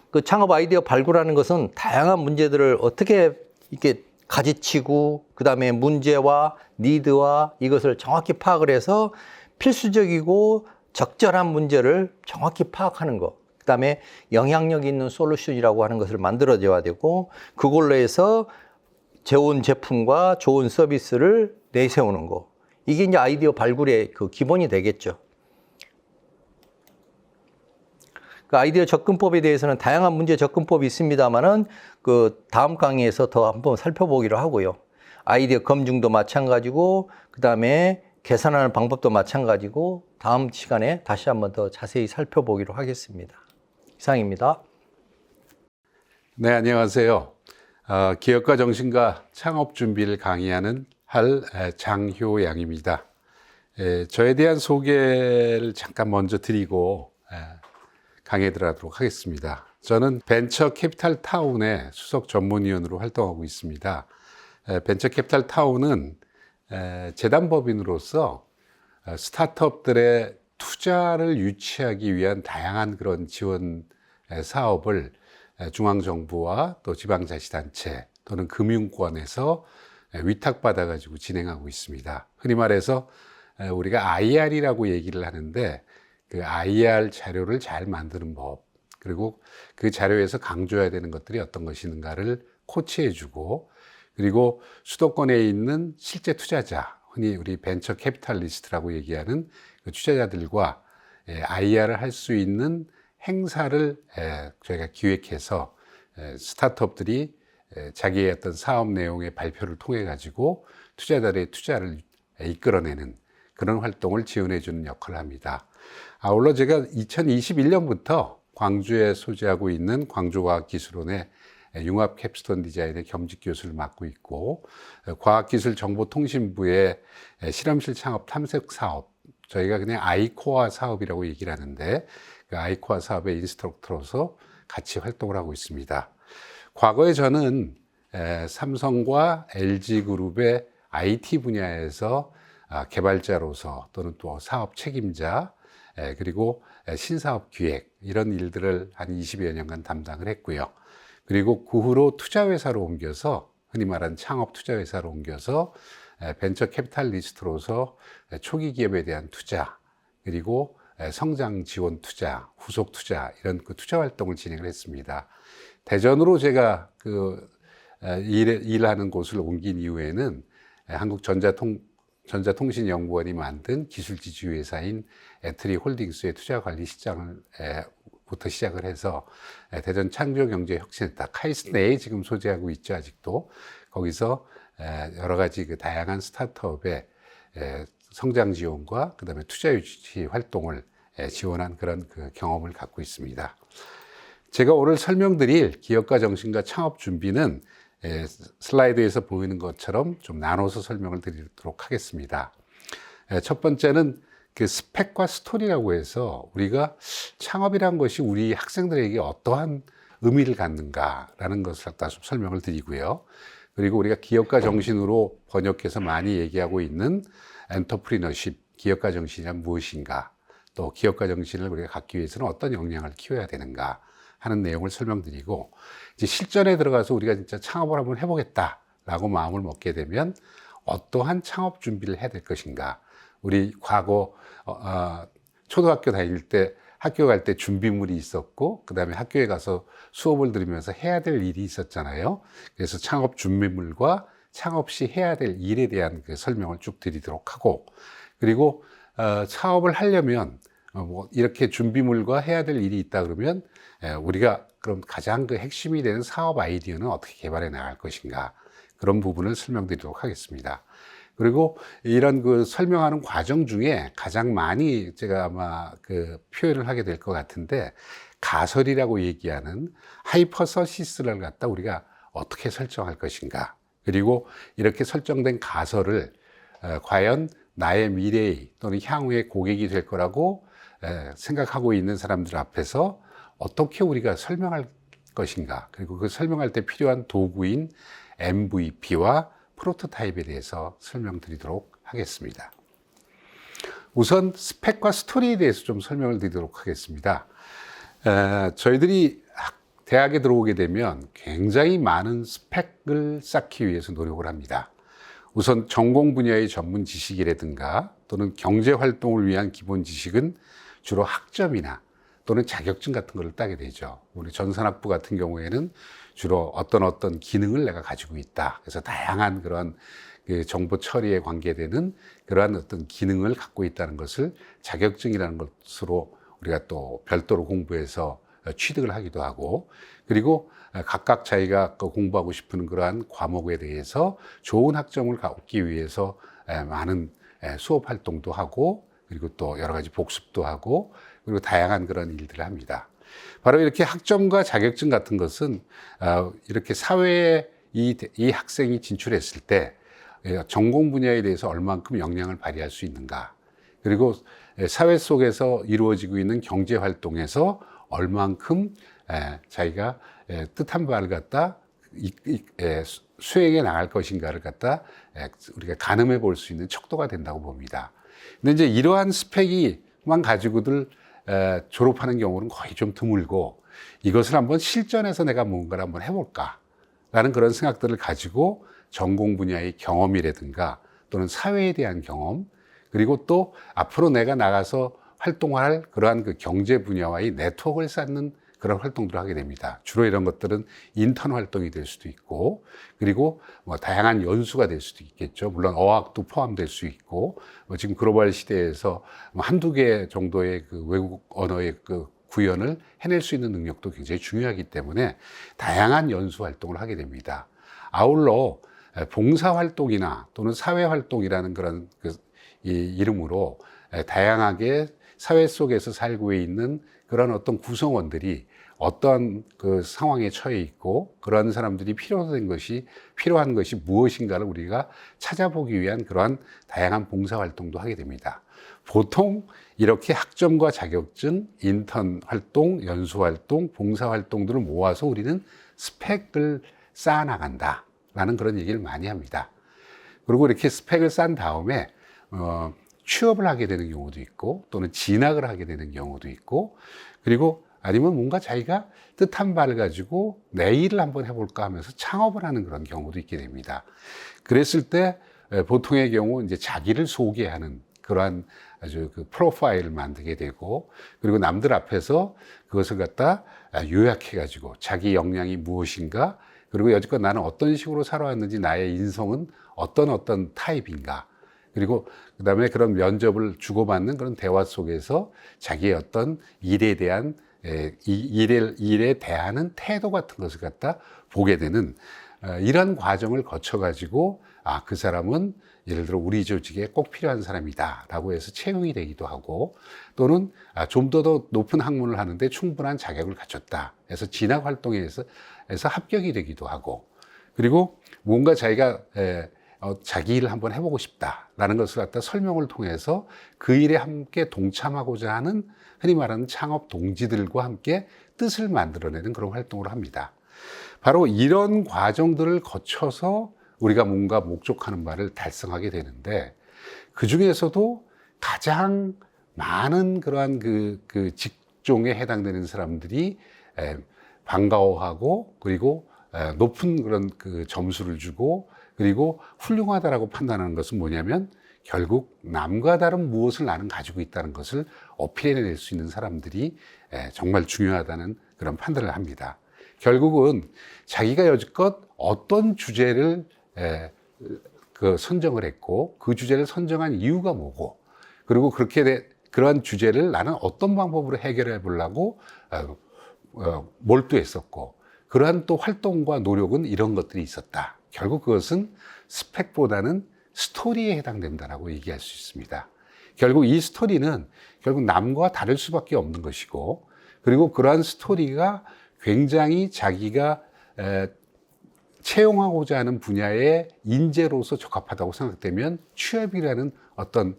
그 창업 아이디어 발굴하는 것은 다양한 문제들을 어떻게 이렇게 가지치고 그 다음에 문제와 니드와 이것을 정확히 파악을 해서 필수적이고 적절한 문제를 정확히 파악하는 것. 그 다음에 영향력 있는 솔루션이라고 하는 것을 만들어줘야 되고 그걸로 해서 좋은 제품과 좋은 서비스를 내세우는 거. 이게 이제 아이디어 발굴의 그 기본이 되겠죠. 그 아이디어 접근법에 대해서는 다양한 문제 접근법이 있습니다만은 그 다음 강의에서 더 한번 살펴보기로 하고요. 아이디어 검증도 마찬가지고 그 다음에 계산하는 방법도 마찬가지고 다음 시간에 다시 한번 더 자세히 살펴보기로 하겠습니다. 이상입니다. 네, 안녕하세요. 기업가 정신과 창업 준비를 강의하는 장효양입니다. 저에 대한 소개를 잠깐 먼저 드리고 강의에 들어가도록 하겠습니다. 저는 벤처 캐피탈 타운의 수석 전문위원으로 활동하고 있습니다. 벤처 캐피탈 타운은 재단법인으로서 스타트업들의 투자를 유치하기 위한 다양한 그런 지원 사업을 중앙정부와 또 지방자치단체 또는 금융권에서 위탁받아 가지고 진행하고 있습니다. 흔히 말해서 우리가 IR이라고 얘기를 하는데 그 IR 자료를 잘 만드는 법, 그리고 그 자료에서 강조해야 되는 것들이 어떤 것인가를 코치해주고, 그리고 수도권에 있는 실제 투자자, 흔히 우리 벤처 캐피탈리스트라고 얘기하는 그 투자자들과 IR을 할 수 있는 행사를 저희가 기획해서 스타트업들이 자기의 어떤 사업 내용의 발표를 통해 가지고 투자자들의 투자를 이끌어내는 그런 활동을 지원해 주는 역할을 합니다. 아울러 제가 2021년부터 광주에 소재하고 있는 광주과학기술원의 융합 캡스톤 디자인의 겸직 교수를 맡고 있고, 과학기술정보통신부의 실험실 창업 탐색 사업, 저희가 그냥 아이코아 사업이라고 얘기를 하는데 그 아이코아 사업의 인스트럭터로서 같이 활동을 하고 있습니다. 과거에 저는 삼성과 LG그룹의 IT 분야에서 개발자로서 또는 또 사업 책임자, 그리고 신사업 기획, 이런 일들을 한 20여 년간 담당을 했고요. 그리고 그 후로 투자회사로 옮겨서, 흔히 말하는 창업 투자회사로 옮겨서 벤처 캐피탈리스트로서 초기 기업에 대한 투자, 그리고 성장 지원 투자, 후속 투자, 이런 그 투자 활동을 진행을 했습니다. 대전으로 제가 일하는 곳을 옮긴 이후에는 전자통신연구원이 만든 기술지주회사인 애트리홀딩스의 투자관리실장부터 시작을 해서 대전 창조경제혁신센터 카이스트 내에 지금 소재하고 있죠, 아직도. 거기서 여러 가지 그 다양한 스타트업의 성장 지원과 그다음에 투자 유치 활동을 지원한 그런 그 경험을 갖고 있습니다. 제가 오늘 설명드릴 기업가 정신과 창업 준비는 슬라이드에서 보이는 것처럼 좀 나눠서 설명을 드리도록 하겠습니다. 첫 번째는 그 스펙과 스토리라고 해서 우리가 창업이란 것이 우리 학생들에게 어떠한 의미를 갖는가라는 것을 갖다 좀 설명을 드리고요. 그리고 우리가 기업가 정신으로 번역해서 많이 얘기하고 있는 엔터프리너십, 기업가 정신이란 무엇인가, 또 기업가 정신을 우리가 갖기 위해서는 어떤 역량을 키워야 되는가 하는 내용을 설명드리고, 이제 실전에 들어가서 우리가 진짜 창업을 한번 해보겠다라고 마음을 먹게 되면 어떠한 창업 준비를 해야 될 것인가. 우리 과거 초등학교 다닐 때 학교 갈 때 준비물이 있었고, 그 다음에 학교에 가서 수업을 들으면서 해야 될 일이 있었잖아요. 그래서 창업 준비물과 창업 시 해야 될 일에 대한 그 설명을 쭉 드리도록 하고, 그리고 사업을 하려면 뭐 이렇게 준비물과 해야 될 일이 있다 그러면 우리가 그럼 가장 그 핵심이 되는 사업 아이디어는 어떻게 개발해 나갈 것인가, 그런 부분을 설명드리도록 하겠습니다. 그리고 이런 그 설명하는 과정 중에 가장 많이 제가 아마 그 표현을 하게 될 것 같은데, 가설이라고 얘기하는 하이퍼서시스를 갖다 우리가 어떻게 설정할 것인가, 그리고 이렇게 설정된 가설을 과연 나의 미래의 또는 향후의 고객이 될 거라고 생각하고 있는 사람들 앞에서 어떻게 우리가 설명할 것인가, 그리고 그 설명할 때 필요한 도구인 MVP와 프로토타입에 대해서 설명드리도록 하겠습니다. 우선 스펙과 스토리에 대해서 좀 설명을 드리도록 하겠습니다. 저희들이 대학에 들어오게 되면 굉장히 많은 스펙을 쌓기 위해서 노력을 합니다. 우선 전공 분야의 전문 지식이라든가 또는 경제 활동을 위한 기본 지식은 주로 학점이나 또는 자격증 같은 걸 따게 되죠. 우리 전산학부 같은 경우에는 주로 어떤 기능을 내가 가지고 있다. 그래서 다양한 그런 그 정보 처리에 관계되는 그러한 어떤 기능을 갖고 있다는 것을 자격증이라는 것으로 우리가 또 별도로 공부해서 취득을 하기도 하고, 그리고 각각 자기가 공부하고 싶은 그러한 과목에 대해서 좋은 학점을 얻기 위해서 많은 수업 활동도 하고, 그리고 또 여러 가지 복습도 하고, 그리고 다양한 그런 일들을 합니다. 바로 이렇게 학점과 자격증 같은 것은 이렇게 사회에 이 학생이 진출했을 때 전공 분야에 대해서 얼만큼 역량을 발휘할 수 있는가, 그리고 사회 속에서 이루어지고 있는 경제 활동에서 얼만큼 자기가 뜻한 바를 갖다 수행해 나갈 것인가를 갖다 우리가 가늠해 볼 수 있는 척도가 된다고 봅니다. 근데 이제 이러한 스펙이만 가지고들 졸업하는 경우는 거의 좀 드물고, 이것을 한번 실전에서 내가 뭔가를 한번 해볼까 라는 그런 생각들을 가지고 전공 분야의 경험이라든가 또는 사회에 대한 경험, 그리고 또 앞으로 내가 나가서 활동할 그러한 그 경제 분야와의 네트워크를 쌓는 그런 활동들을 하게 됩니다. 주로 이런 것들은 인턴 활동이 될 수도 있고, 그리고 뭐 다양한 연수가 될 수도 있겠죠. 물론 어학도 포함될 수 있고, 지금 글로벌 시대에서 한두 개 정도의 그 외국 언어의 그 구현을 해낼 수 있는 능력도 굉장히 중요하기 때문에 다양한 연수 활동을 하게 됩니다. 아울러 봉사 활동이나 또는 사회 활동이라는 그런 이 이름으로 다양하게 사회 속에서 살고 있는 그런 어떤 구성원들이 어떤 그 상황에 처해 있고, 그런 사람들이 필요한 것이 무엇인가를 우리가 찾아보기 위한 그러한 다양한 봉사 활동도 하게 됩니다. 보통 이렇게 학점과 자격증, 인턴 활동, 연수 활동, 봉사 활동들을 모아서 우리는 스펙을 쌓아 나간다라는 그런 얘기를 많이 합니다. 그리고 이렇게 스펙을 쌓은 다음에 취업을 하게 되는 경우도 있고, 또는 진학을 하게 되는 경우도 있고, 그리고 아니면 뭔가 자기가 뜻한 바를 가지고 내 일을 한번 해볼까 하면서 창업을 하는 그런 경우도 있게 됩니다. 그랬을 때 보통의 경우 이제 자기를 소개하는 그러한 아주 그 프로파일을 만들게 되고, 그리고 남들 앞에서 그것을 갖다 요약해 가지고 자기 역량이 무엇인가, 그리고 여지껏 나는 어떤 식으로 살아왔는지, 나의 인성은 어떤 타입인가, 그리고 그 다음에 그런 면접을 주고받는 그런 대화 속에서 자기의 어떤 일에 대한 일에 대하는 태도 같은 것을 갖다 보게 되는 이런 과정을 거쳐가지고, 그 사람은 예를 들어 우리 조직에 꼭 필요한 사람이다 라고 해서 채용이 되기도 하고, 또는 좀 더 높은 학문을 하는데 충분한 자격을 갖췄다 해서 진학 활동에서 합격이 되기도 하고, 그리고 뭔가 자기가 자기 일을 한번 해보고 싶다라는 것을 갖다 설명을 통해서 그 일에 함께 동참하고자 하는, 흔히 말하는 창업 동지들과 함께 뜻을 만들어내는 그런 활동을 합니다. 바로 이런 과정들을 거쳐서 우리가 뭔가 목적하는 바를 달성하게 되는데, 그 중에서도 가장 많은 그러한 그 직종에 해당되는 사람들이 반가워하고, 그리고 높은 그런 그 점수를 주고, 그리고 훌륭하다라고 판단하는 것은 뭐냐면, 결국 남과 다른 무엇을 나는 가지고 있다는 것을 어필해낼 수 있는 사람들이 정말 중요하다는 그런 판단을 합니다. 결국은 자기가 여지껏 어떤 주제를 선정을 했고, 그 주제를 선정한 이유가 뭐고, 그리고 그러한 주제를 나는 어떤 방법으로 해결해 보려고 몰두했었고, 그러한 또 활동과 노력은 이런 것들이 있었다. 결국 그것은 스펙보다는 스토리에 해당된다라고 얘기할 수 있습니다. 결국 이 스토리는 결국 남과 다를 수밖에 없는 것이고, 그리고 그러한 스토리가 굉장히 자기가 채용하고자 하는 분야의 인재로서 적합하다고 생각되면 취업이라는 어떤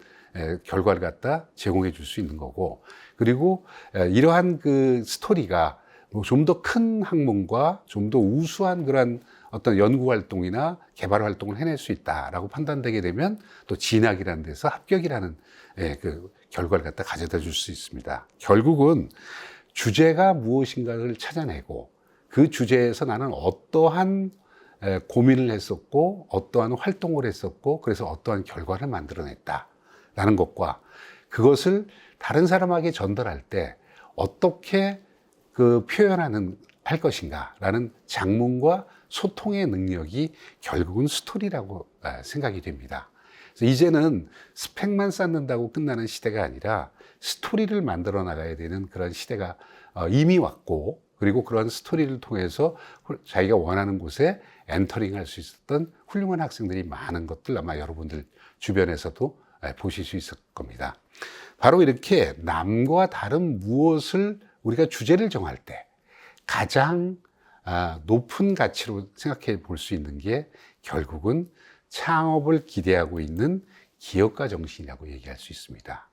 결과를 갖다 제공해 줄 수 있는 거고, 그리고 이러한 그 스토리가 좀 더 큰 학문과 좀 더 우수한 그런 어떤 연구 활동이나 개발 활동을 해낼 수 있다라고 판단되게 되면 또 진학이라는 데서 합격이라는 그 결과를 갖다 가져다 줄 수 있습니다. 결국은 주제가 무엇인가를 찾아내고, 그 주제에서 나는 어떠한 고민을 했었고, 어떠한 활동을 했었고, 그래서 어떠한 결과를 만들어냈다라는 것과, 그것을 다른 사람에게 전달할 때 어떻게 그 할 것인가라는 장문과 소통의 능력이 결국은 스토리라고 생각이 됩니다. 그래서 이제는 스펙만 쌓는다고 끝나는 시대가 아니라 스토리를 만들어 나가야 되는 그런 시대가 이미 왔고, 그리고 그런 스토리를 통해서 자기가 원하는 곳에 엔터링할 수 있었던 훌륭한 학생들이 많은 것들 아마 여러분들 주변에서도 보실 수 있을 겁니다. 바로 이렇게 남과 다른 무엇을 우리가 주제를 정할 때 가장 높은 가치로 생각해 볼 수 있는 게 결국은 창업을 기대하고 있는 기업가 정신이라고 얘기할 수 있습니다.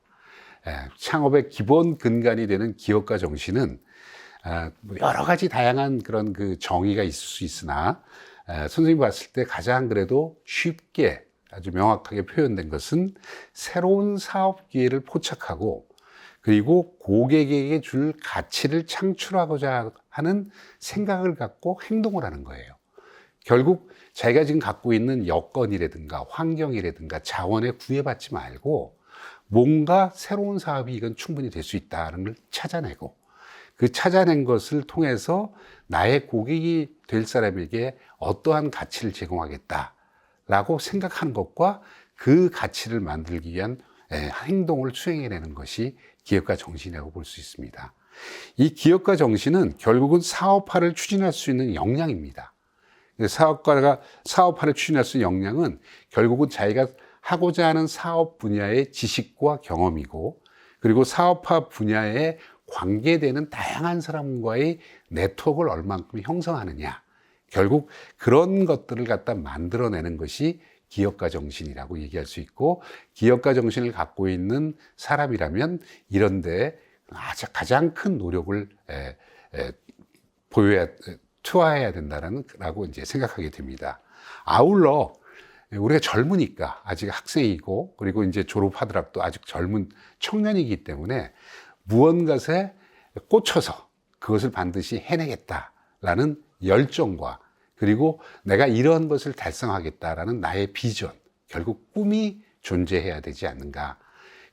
창업의 기본 근간이 되는 기업가 정신은 뭐 여러 가지 다양한 그런 그 정의가 있을 수 있으나 선생님이 봤을 때 가장 그래도 쉽게 아주 명확하게 표현된 것은 새로운 사업 기회를 포착하고 그리고 고객에게 줄 가치를 창출하고자 하는 생각을 갖고 행동을 하는 거예요. 결국 자기가 지금 갖고 있는 여건이라든가 환경이라든가 자원에 구애받지 말고 뭔가 새로운 사업이 이건 충분히 될 수 있다는 걸 찾아내고 그 찾아낸 것을 통해서 나의 고객이 될 사람에게 어떠한 가치를 제공하겠다라고 생각하는 것과 그 가치를 만들기 위한 행동을 수행해내는 것이 기업가 정신이라고 볼 수 있습니다. 이 기업가 정신은 결국은 사업화를 추진할 수 있는 역량입니다. 사업가가 사업화를 추진할 수 있는 역량은 결국은 자기가 하고자 하는 사업 분야의 지식과 경험이고 그리고 사업화 분야에 관계되는 다양한 사람과의 네트워크를 얼만큼 형성하느냐. 결국 그런 것들을 갖다 만들어내는 것이 기업가 정신이라고 얘기할 수 있고 기업가 정신을 갖고 있는 사람이라면 이런데 가장 큰 노력을 투하해야 된다라고 이제 생각하게 됩니다. 아울러 우리가 젊으니까 아직 학생이고 그리고 이제 졸업하더라도 아직 젊은 청년이기 때문에 무언가에 꽂혀서 그것을 반드시 해내겠다라는 열정과 그리고 내가 이러한 것을 달성하겠다라는 나의 비전, 결국 꿈이 존재해야 되지 않는가.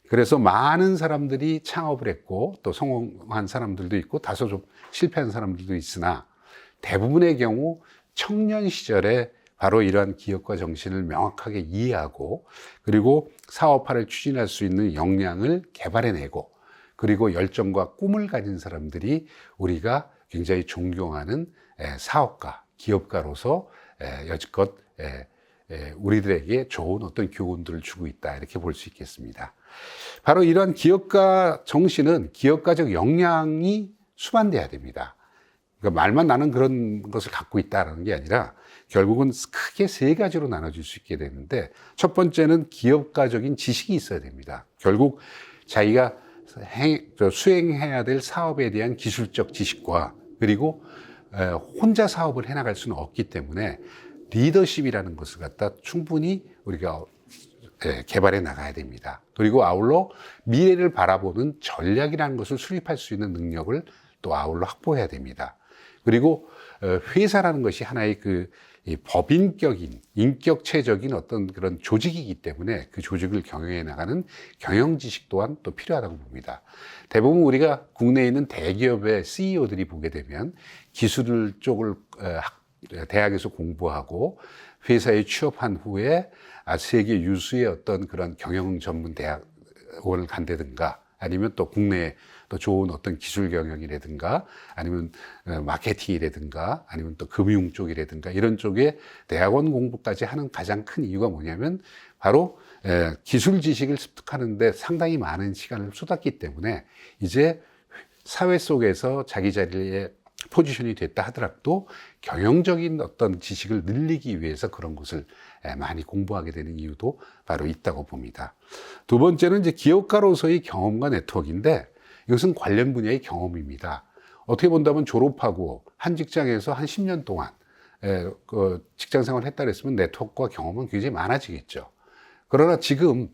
그래서 많은 사람들이 창업을 했고 또 성공한 사람들도 있고 다소 좀 실패한 사람들도 있으나 대부분의 경우 청년 시절에 바로 이러한 기업가 정신을 명확하게 이해하고 그리고 사업화를 추진할 수 있는 역량을 개발해내고 그리고 열정과 꿈을 가진 사람들이 우리가 굉장히 존경하는 사업가, 기업가로서 여지껏 우리들에게 좋은 어떤 교훈들을 주고 있다 이렇게 볼 수 있겠습니다. 바로 이러한 기업가 정신은 기업가적 역량이 수반돼야 됩니다. 그러니까 말만 나는 그런 것을 갖고 있다는 게 아니라 결국은 크게 세 가지로 나눠질 수 있게 되는데 첫 번째는 기업가적인 지식이 있어야 됩니다. 결국 자기가 수행해야 될 사업에 대한 기술적 지식과 그리고 혼자 사업을 해나갈 수는 없기 때문에 리더십이라는 것을 갖다 충분히 우리가 개발해 나가야 됩니다. 그리고 아울러 미래를 바라보는 전략이라는 것을 수립할 수 있는 능력을 또 아울러 확보해야 됩니다. 그리고 회사라는 것이 하나의 이 법인격인, 인격체적인 어떤 그런 조직이기 때문에 그 조직을 경영해 나가는 경영 지식 또한 또 필요하다고 봅니다. 대부분 우리가 국내에 있는 대기업의 CEO들이 보게 되면 기술 쪽을 대학에서 공부하고 회사에 취업한 후에 세계 유수의 어떤 그런 경영 전문 대학원을 간다든가 아니면 또 국내에 또 좋은 어떤 기술 경영이라든가 아니면 마케팅이라든가 아니면 또 금융 쪽이라든가 이런 쪽에 대학원 공부까지 하는 가장 큰 이유가 뭐냐면 바로 기술 지식을 습득하는데 상당히 많은 시간을 쏟았기 때문에 이제 사회 속에서 자기 자리에 포지션이 됐다 하더라도 경영적인 어떤 지식을 늘리기 위해서 그런 것을 많이 공부하게 되는 이유도 바로 있다고 봅니다. 두 번째는 이제 기업가로서의 경험과 네트워크인데 이것은 관련 분야의 경험입니다. 어떻게 본다면 졸업하고 한 직장에서 한 10년 동안 직장 생활을 했다 그랬으면 네트워크와 경험은 굉장히 많아지겠죠. 그러나 지금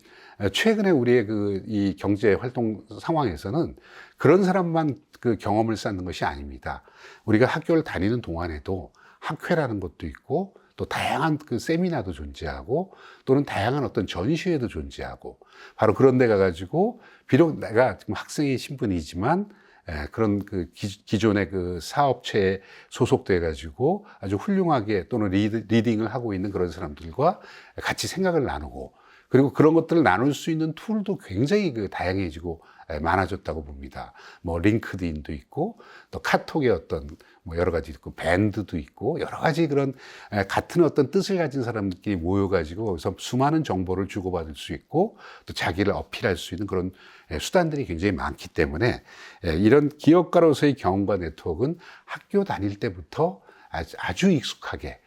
최근에 우리의 이 경제 활동 상황에서는 그런 사람만 그 경험을 쌓는 것이 아닙니다. 우리가 학교를 다니는 동안에도 학회라는 것도 있고 또 다양한 그 세미나도 존재하고 또는 다양한 어떤 전시회도 존재하고 바로 그런 데 가가지고 비록 내가 지금 학생의 신분이지만 그런 그 기존의 그 사업체에 소속돼 가지고 아주 훌륭하게 또는 리딩을 하고 있는 그런 사람들과 같이 생각을 나누고 그리고 그런 것들을 나눌 수 있는 툴도 굉장히 다양해지고 많아졌다고 봅니다. 뭐 링크드인도 있고 또 카톡의 어떤 뭐 여러 가지 있고 밴드도 있고 여러 가지 그런 같은 어떤 뜻을 가진 사람들끼리 모여가지고 거기서 수많은 정보를 주고받을 수 있고 또 자기를 어필할 수 있는 그런 수단들이 굉장히 많기 때문에 이런 기업가로서의 경험과 네트워크는 학교 다닐 때부터 아주 익숙하게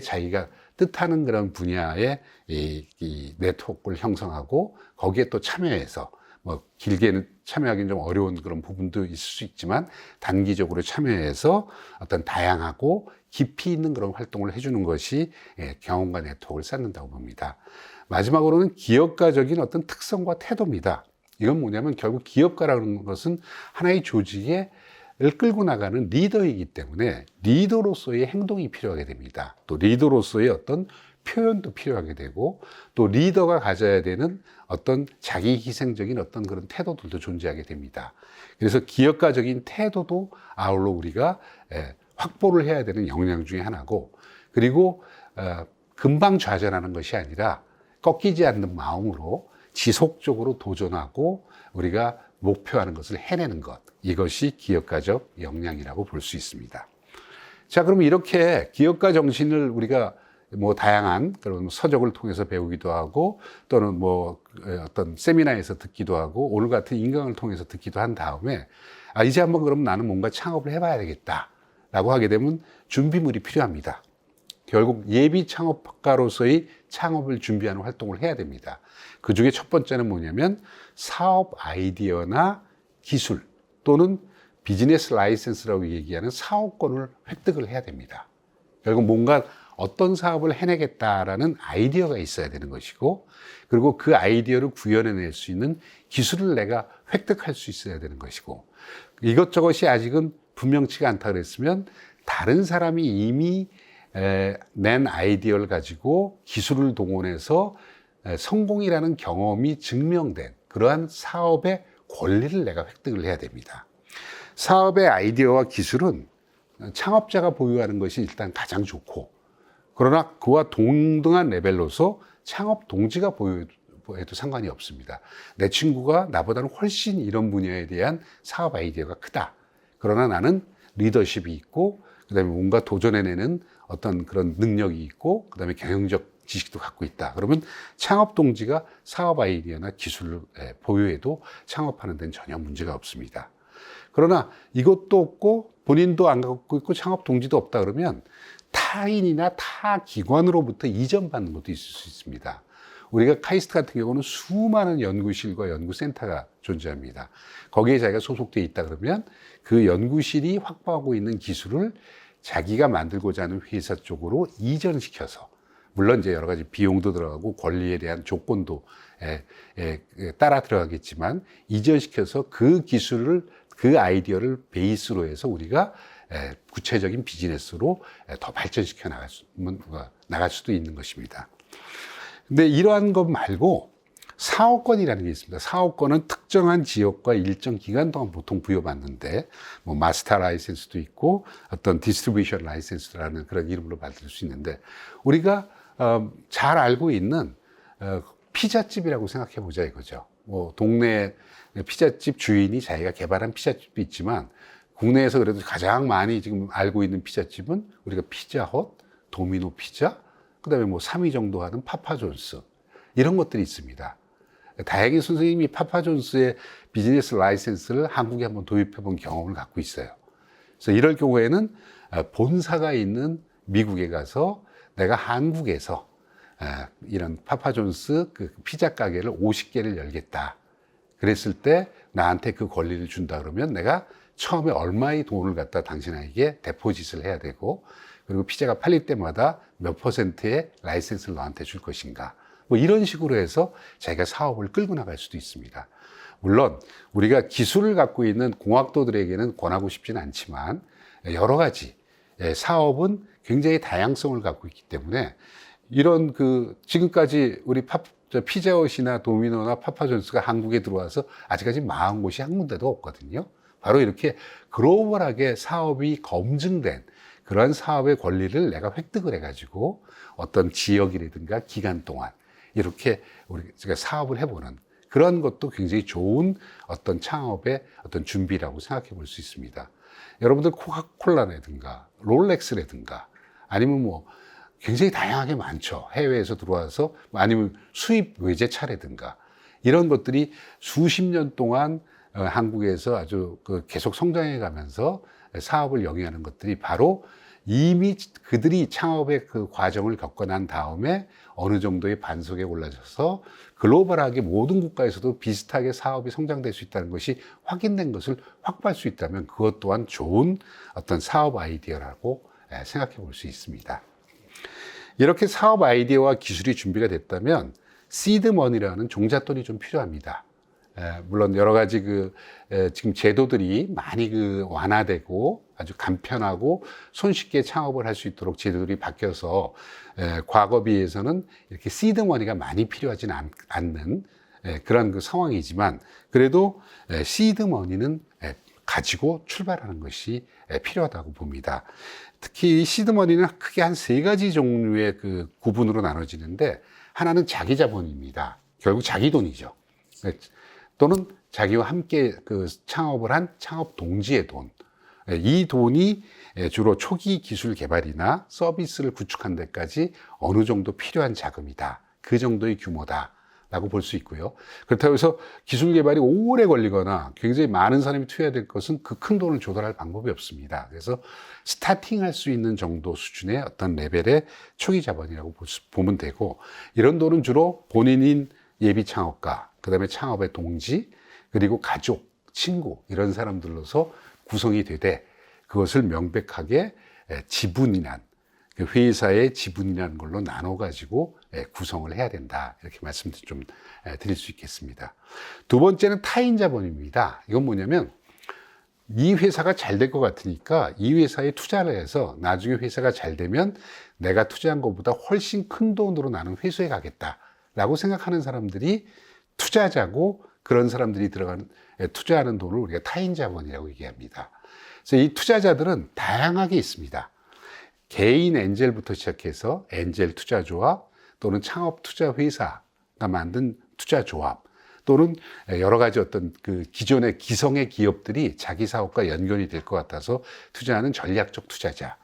자기가 뜻하는 그런 분야의 이 네트워크를 형성하고 거기에 또 참여해서 뭐 길게는 참여하기는 좀 어려운 그런 부분도 있을 수 있지만 단기적으로 참여해서 어떤 다양하고 깊이 있는 그런 활동을 해주는 것이 경험과 네트워크를 쌓는다고 봅니다. 마지막으로는 기업가적인 어떤 특성과 태도입니다. 이건 뭐냐면 결국 기업가라는 것은 하나의 조직을 끌고 나가는 리더이기 때문에 리더로서의 행동이 필요하게 됩니다. 또 리더로서의 어떤 표현도 필요하게 되고 또 리더가 가져야 되는 어떤 자기 희생적인 어떤 그런 태도들도 존재하게 됩니다. 그래서 기업가적인 태도도 아울러 우리가 확보를 해야 되는 역량 중에 하나고, 그리고 금방 좌절하는 것이 아니라 꺾이지 않는 마음으로 지속적으로 도전하고 우리가 목표하는 것을 해내는 것, 이것이 기업가적 역량이라고 볼 수 있습니다. 자, 그럼 이렇게 기업가 정신을 우리가 뭐 다양한 그런 서적을 통해서 배우기도 하고 또는 뭐 어떤 세미나에서 듣기도 하고 오늘 같은 인강을 통해서 듣기도 한 다음에 이제 한번 그럼 나는 뭔가 창업을 해봐야 되겠다라고 하게 되면 준비물이 필요합니다. 결국 예비 창업가로서의 창업을 준비하는 활동을 해야 됩니다. 그 중에 첫 번째는 뭐냐면 사업 아이디어나 기술 또는 비즈니스 라이센스라고 얘기하는 사업권을 획득을 해야 됩니다. 결국 뭔가 어떤 사업을 해내겠다라는 아이디어가 있어야 되는 것이고, 그리고 그 아이디어를 구현해낼 수 있는 기술을 내가 획득할 수 있어야 되는 것이고, 이것저것이 아직은 분명치가 않다 그랬으면 다른 사람이 이미 낸 아이디어를 가지고 기술을 동원해서 성공이라는 경험이 증명된 그러한 사업의 권리를 내가 획득을 해야 됩니다. 사업의 아이디어와 기술은 창업자가 보유하는 것이 일단 가장 좋고, 그러나 그와 동등한 레벨로서 창업 동지가 보유해도 상관이 없습니다. 내 친구가 나보다는 훨씬 이런 분야에 대한 사업 아이디어가 크다. 그러나 나는 리더십이 있고, 그 다음에 뭔가 도전해내는 어떤 그런 능력이 있고, 그 다음에 경영적 지식도 갖고 있다. 그러면 창업 동지가 사업 아이디어나 기술을 보유해도 창업하는 데는 전혀 문제가 없습니다. 그러나 이것도 없고 본인도 안 갖고 있고 창업 동지도 없다 그러면 타인이나 타 기관으로부터 이전받는 것도 있을 수 있습니다. 우리가 카이스트 같은 경우는 수많은 연구실과 연구센터가 존재합니다. 거기에 자기가 소속되어 있다 그러면 그 연구실이 확보하고 있는 기술을 자기가 만들고자 하는 회사 쪽으로 이전시켜서, 물론 이제 여러 가지 비용도 들어가고 권리에 대한 조건도 따라 들어가겠지만 이전시켜서 그 기술을, 그 아이디어를 베이스로 해서 우리가 구체적인 비즈니스로 더 발전시켜 나갈 수도 있는 것입니다. 근데 이러한 것 말고 사업권이라는 게 있습니다. 사업권은 특정한 지역과 일정 기간 동안 보통 부여받는데, 뭐 마스터 라이센스도 있고 어떤 디스트리뷰션 라이센스라는 그런 이름으로 받을 수 있는데, 우리가 잘 알고 있는 피자집이라고 생각해 보자 이거죠. 뭐 동네 피자집 주인이 자기가 개발한 피자집도 있지만, 국내에서 그래도 가장 많이 지금 알고 있는 피자집은 우리가 피자헛, 도미노 피자, 그 다음에 뭐 3위 정도 하는 파파존스, 이런 것들이 있습니다. 다행히 선생님이 파파존스의 비즈니스 라이센스를 한국에 한번 도입해 본 경험을 갖고 있어요. 그래서 이럴 경우에는 본사가 있는 미국에 가서 내가 한국에서 이런 파파존스 그 피자 가게를 50개를 열겠다. 그랬을 때 나한테 그 권리를 준다 그러면 내가 처음에 얼마의 돈을 갖다 당신에게 데포짓을 해야 되고, 그리고 피자가 팔릴 때마다 몇 %의 라이센스를 너한테 줄 것인가. 뭐 이런 식으로 해서 자기가 사업을 끌고 나갈 수도 있습니다. 물론 우리가 기술을 갖고 있는 공학도들에게는 권하고 싶지는 않지만, 여러 가지 사업은 굉장히 다양성을 갖고 있기 때문에 이런 지금까지 우리 피자헛이나 도미노나 파파존스가 한국에 들어와서 아직까지 망한 곳이 한 군데도 없거든요. 바로 이렇게 글로벌하게 사업이 검증된 그런 사업의 권리를 내가 획득을 해가지고 어떤 지역이라든가 기간 동안 이렇게 우리가 사업을 해보는 그런 것도 굉장히 좋은 어떤 창업의 어떤 준비라고 생각해 볼 수 있습니다. 여러분들 코카콜라라든가 롤렉스라든가 아니면 뭐 굉장히 다양하게 많죠. 해외에서 들어와서, 아니면 수입 외제차라든가 이런 것들이 수십 년 동안 한국에서 아주 계속 성장해 가면서 사업을 영위하는 것들이 바로 이미 그들이 창업의 그 과정을 겪고 난 다음에 어느 정도의 반석에 올라서서 글로벌하게 모든 국가에서도 비슷하게 사업이 성장될 수 있다는 것이 확인된 것을 확보할 수 있다면 그것 또한 좋은 어떤 사업 아이디어라고 생각해 볼 수 있습니다. 이렇게 사업 아이디어와 기술이 준비가 됐다면 시드머니라는 종잣돈이 좀 필요합니다. 물론 여러 가지 지금 제도들이 많이 완화되고 아주 간편하고 손쉽게 창업을 할 수 있도록 제도들이 바뀌어서 과거 비해서는 이렇게 시드머니가 많이 필요하지는 않는 그런 상황이지만 그래도 시드머니는 가지고 출발하는 것이 필요하다고 봅니다. 특히 시드머니는 크게 한 3가지 종류의 구분으로 나눠지는데 하나는 자기 자본입니다. 결국 자기 돈이죠. 또는 자기와 함께 창업을 한 창업 동지의 돈. 이 돈이 주로 초기 기술 개발이나 서비스를 구축한 데까지 어느 정도 필요한 자금이다. 그 정도의 규모다. 라고 볼 수 있고요. 그렇다고 해서 기술 개발이 오래 걸리거나 굉장히 많은 사람이 투여될 것은 그 큰 돈을 조달할 방법이 없습니다. 그래서 스타팅할 수 있는 정도 수준의 어떤 레벨의 초기 자본이라고 보면 되고 이런 돈은 주로 본인인 예비 창업가, 그 다음에 창업의 동지, 그리고 가족, 친구 이런 사람들로서 구성이 되되 그것을 명백하게 지분이란 그 회사의 지분이라는 걸로 나눠 가지고 구성을 해야 된다 이렇게 말씀을 좀 드릴 수 있겠습니다. 두 번째는 타인 자본입니다. 이건 뭐냐면 이 회사가 잘 될 것 같으니까 이 회사에 투자를 해서 나중에 회사가 잘 되면 내가 투자한 것보다 훨씬 큰 돈으로 나는 회수해 가겠다라고 생각하는 사람들이 투자자고 그런 사람들이 투자하는 돈을 우리가 타인 자본이라고 얘기합니다. 그래서 이 투자자들은 다양하게 있습니다. 개인 엔젤부터 시작해서 엔젤 투자조합 또는 창업 투자 회사가 만든 투자조합 또는 여러 가지 어떤 기존의 기성의 기업들이 자기 사업과 연결이 될 것 같아서 투자하는 전략적 투자자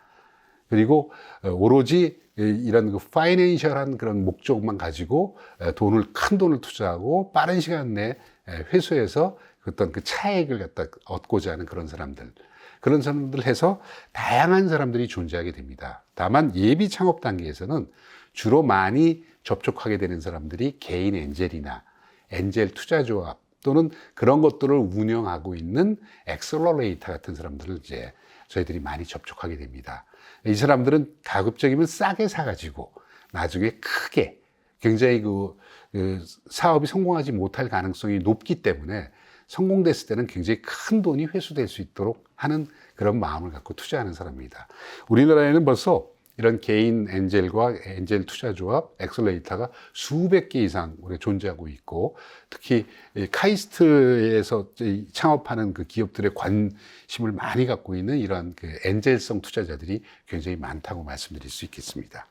그리고 오로지 이런 파이낸셜한 그런 목적만 가지고 큰 돈을 투자하고 빠른 시간 내에 회수해서 어떤 차액을 얻고자 하는 그런 사람들 해서 다양한 사람들이 존재하게 됩니다. 다만 예비 창업 단계에서는 주로 많이 접촉하게 되는 사람들이 개인 엔젤이나 엔젤 투자조합 또는 그런 것들을 운영하고 있는 엑셀러레이터 같은 사람들을 이제 저희들이 많이 접촉하게 됩니다. 이 사람들은 가급적이면 싸게 사가지고 나중에 크게 굉장히 사업이 성공하지 못할 가능성이 높기 때문에 성공됐을 때는 굉장히 큰 돈이 회수될 수 있도록 하는 그런 마음을 갖고 투자하는 사람입니다. 우리나라에는 벌써 이런 개인 엔젤과 엔젤 투자조합, 엑셀레이터가 수백 개 이상 우리가 존재하고 있고 특히 카이스트에서 창업하는 기업들의 관심을 많이 갖고 있는 이러한 엔젤성 투자자들이 굉장히 많다고 말씀드릴 수 있겠습니다.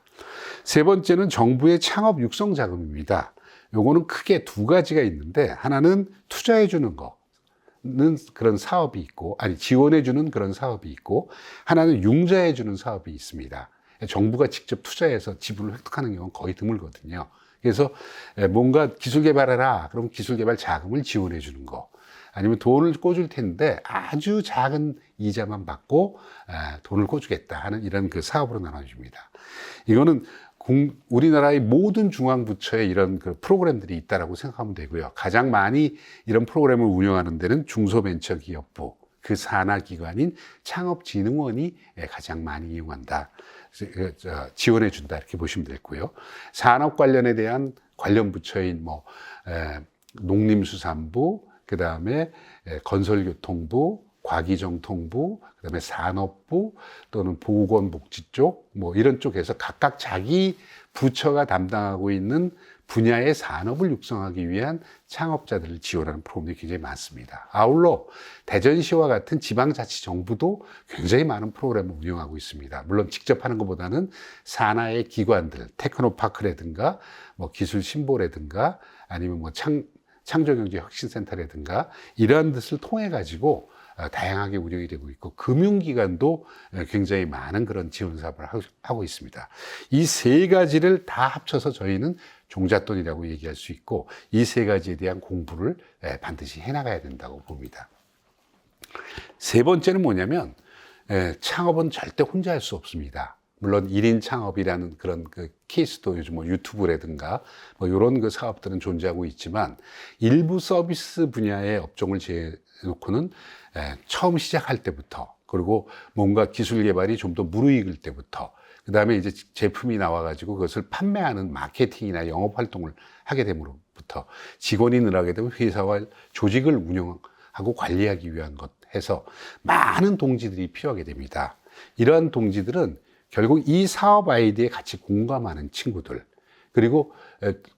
세 번째는 정부의 창업 육성 자금입니다. 요거는 크게 2가지가 있는데 하나는 투자해 주는 거는 그런 사업이 있고 지원해 주는 그런 사업이 있고 하나는 융자해 주는 사업이 있습니다. 정부가 직접 투자해서 지분을 획득하는 경우는 거의 드물거든요. 그래서 뭔가 기술 개발해라 그럼 기술 개발 자금을 지원해 주는 거 아니면 돈을 꿔줄 텐데 아주 작은 이자만 받고 돈을 꿔주겠다 하는 이런 사업으로 나눠집니다. 이거는 우리나라의 모든 중앙부처에 이런 프로그램들이 있다라고 생각하면 되고요. 가장 많이 이런 프로그램을 운영하는 데는 중소벤처기업부, 그 산하기관인 창업진흥원이 가장 많이 이용한다. 지원해 준다 이렇게 보시면 되고요. 산업 관련에 대한 관련 부처인 농림수산부, 그 다음에 건설교통부, 과기정통부, 그 다음에 산업부 또는 보건복지 쪽 이런 쪽에서 각각 자기 부처가 담당하고 있는 분야의 산업을 육성하기 위한 창업자들을 지원하는 프로그램이 굉장히 많습니다. 아울러 대전시와 같은 지방자치정부도 굉장히 많은 프로그램을 운영하고 있습니다. 물론 직접 하는 것보다는 산하의 기관들, 테크노파크라든가 기술신보라든가 아니면 창조경제혁신센터라든가 이러한 것을 통해 가지고 다양하게 운영이 되고 있고 금융기관도 굉장히 많은 그런 지원 사업을 하고 있습니다. 이 3가지를 다 합쳐서 저희는 종잣돈이라고 얘기할 수 있고 이 3가지에 대한 공부를 반드시 해나가야 된다고 봅니다. 세 번째는 뭐냐면 창업은 절대 혼자 할 수 없습니다. 물론 1인 창업이라는 그런 그 케이스도 요즘 뭐 유튜브라든가 뭐 이런 그 사업들은 존재하고 있지만 일부 서비스 분야의 업종을 제놓고는 처음 시작할 때부터 그리고 뭔가 기술 개발이 좀 더 무르익을 때부터 그 다음에 이제 제품이 나와가지고 그것을 판매하는 마케팅이나 영업 활동을 하게 됨으로부터 직원이 늘어나게 되면 회사와 조직을 운영하고 관리하기 위한 것 해서 많은 동지들이 필요하게 됩니다. 이러한 동지들은 결국 이 사업 아이디어에 같이 공감하는 친구들, 그리고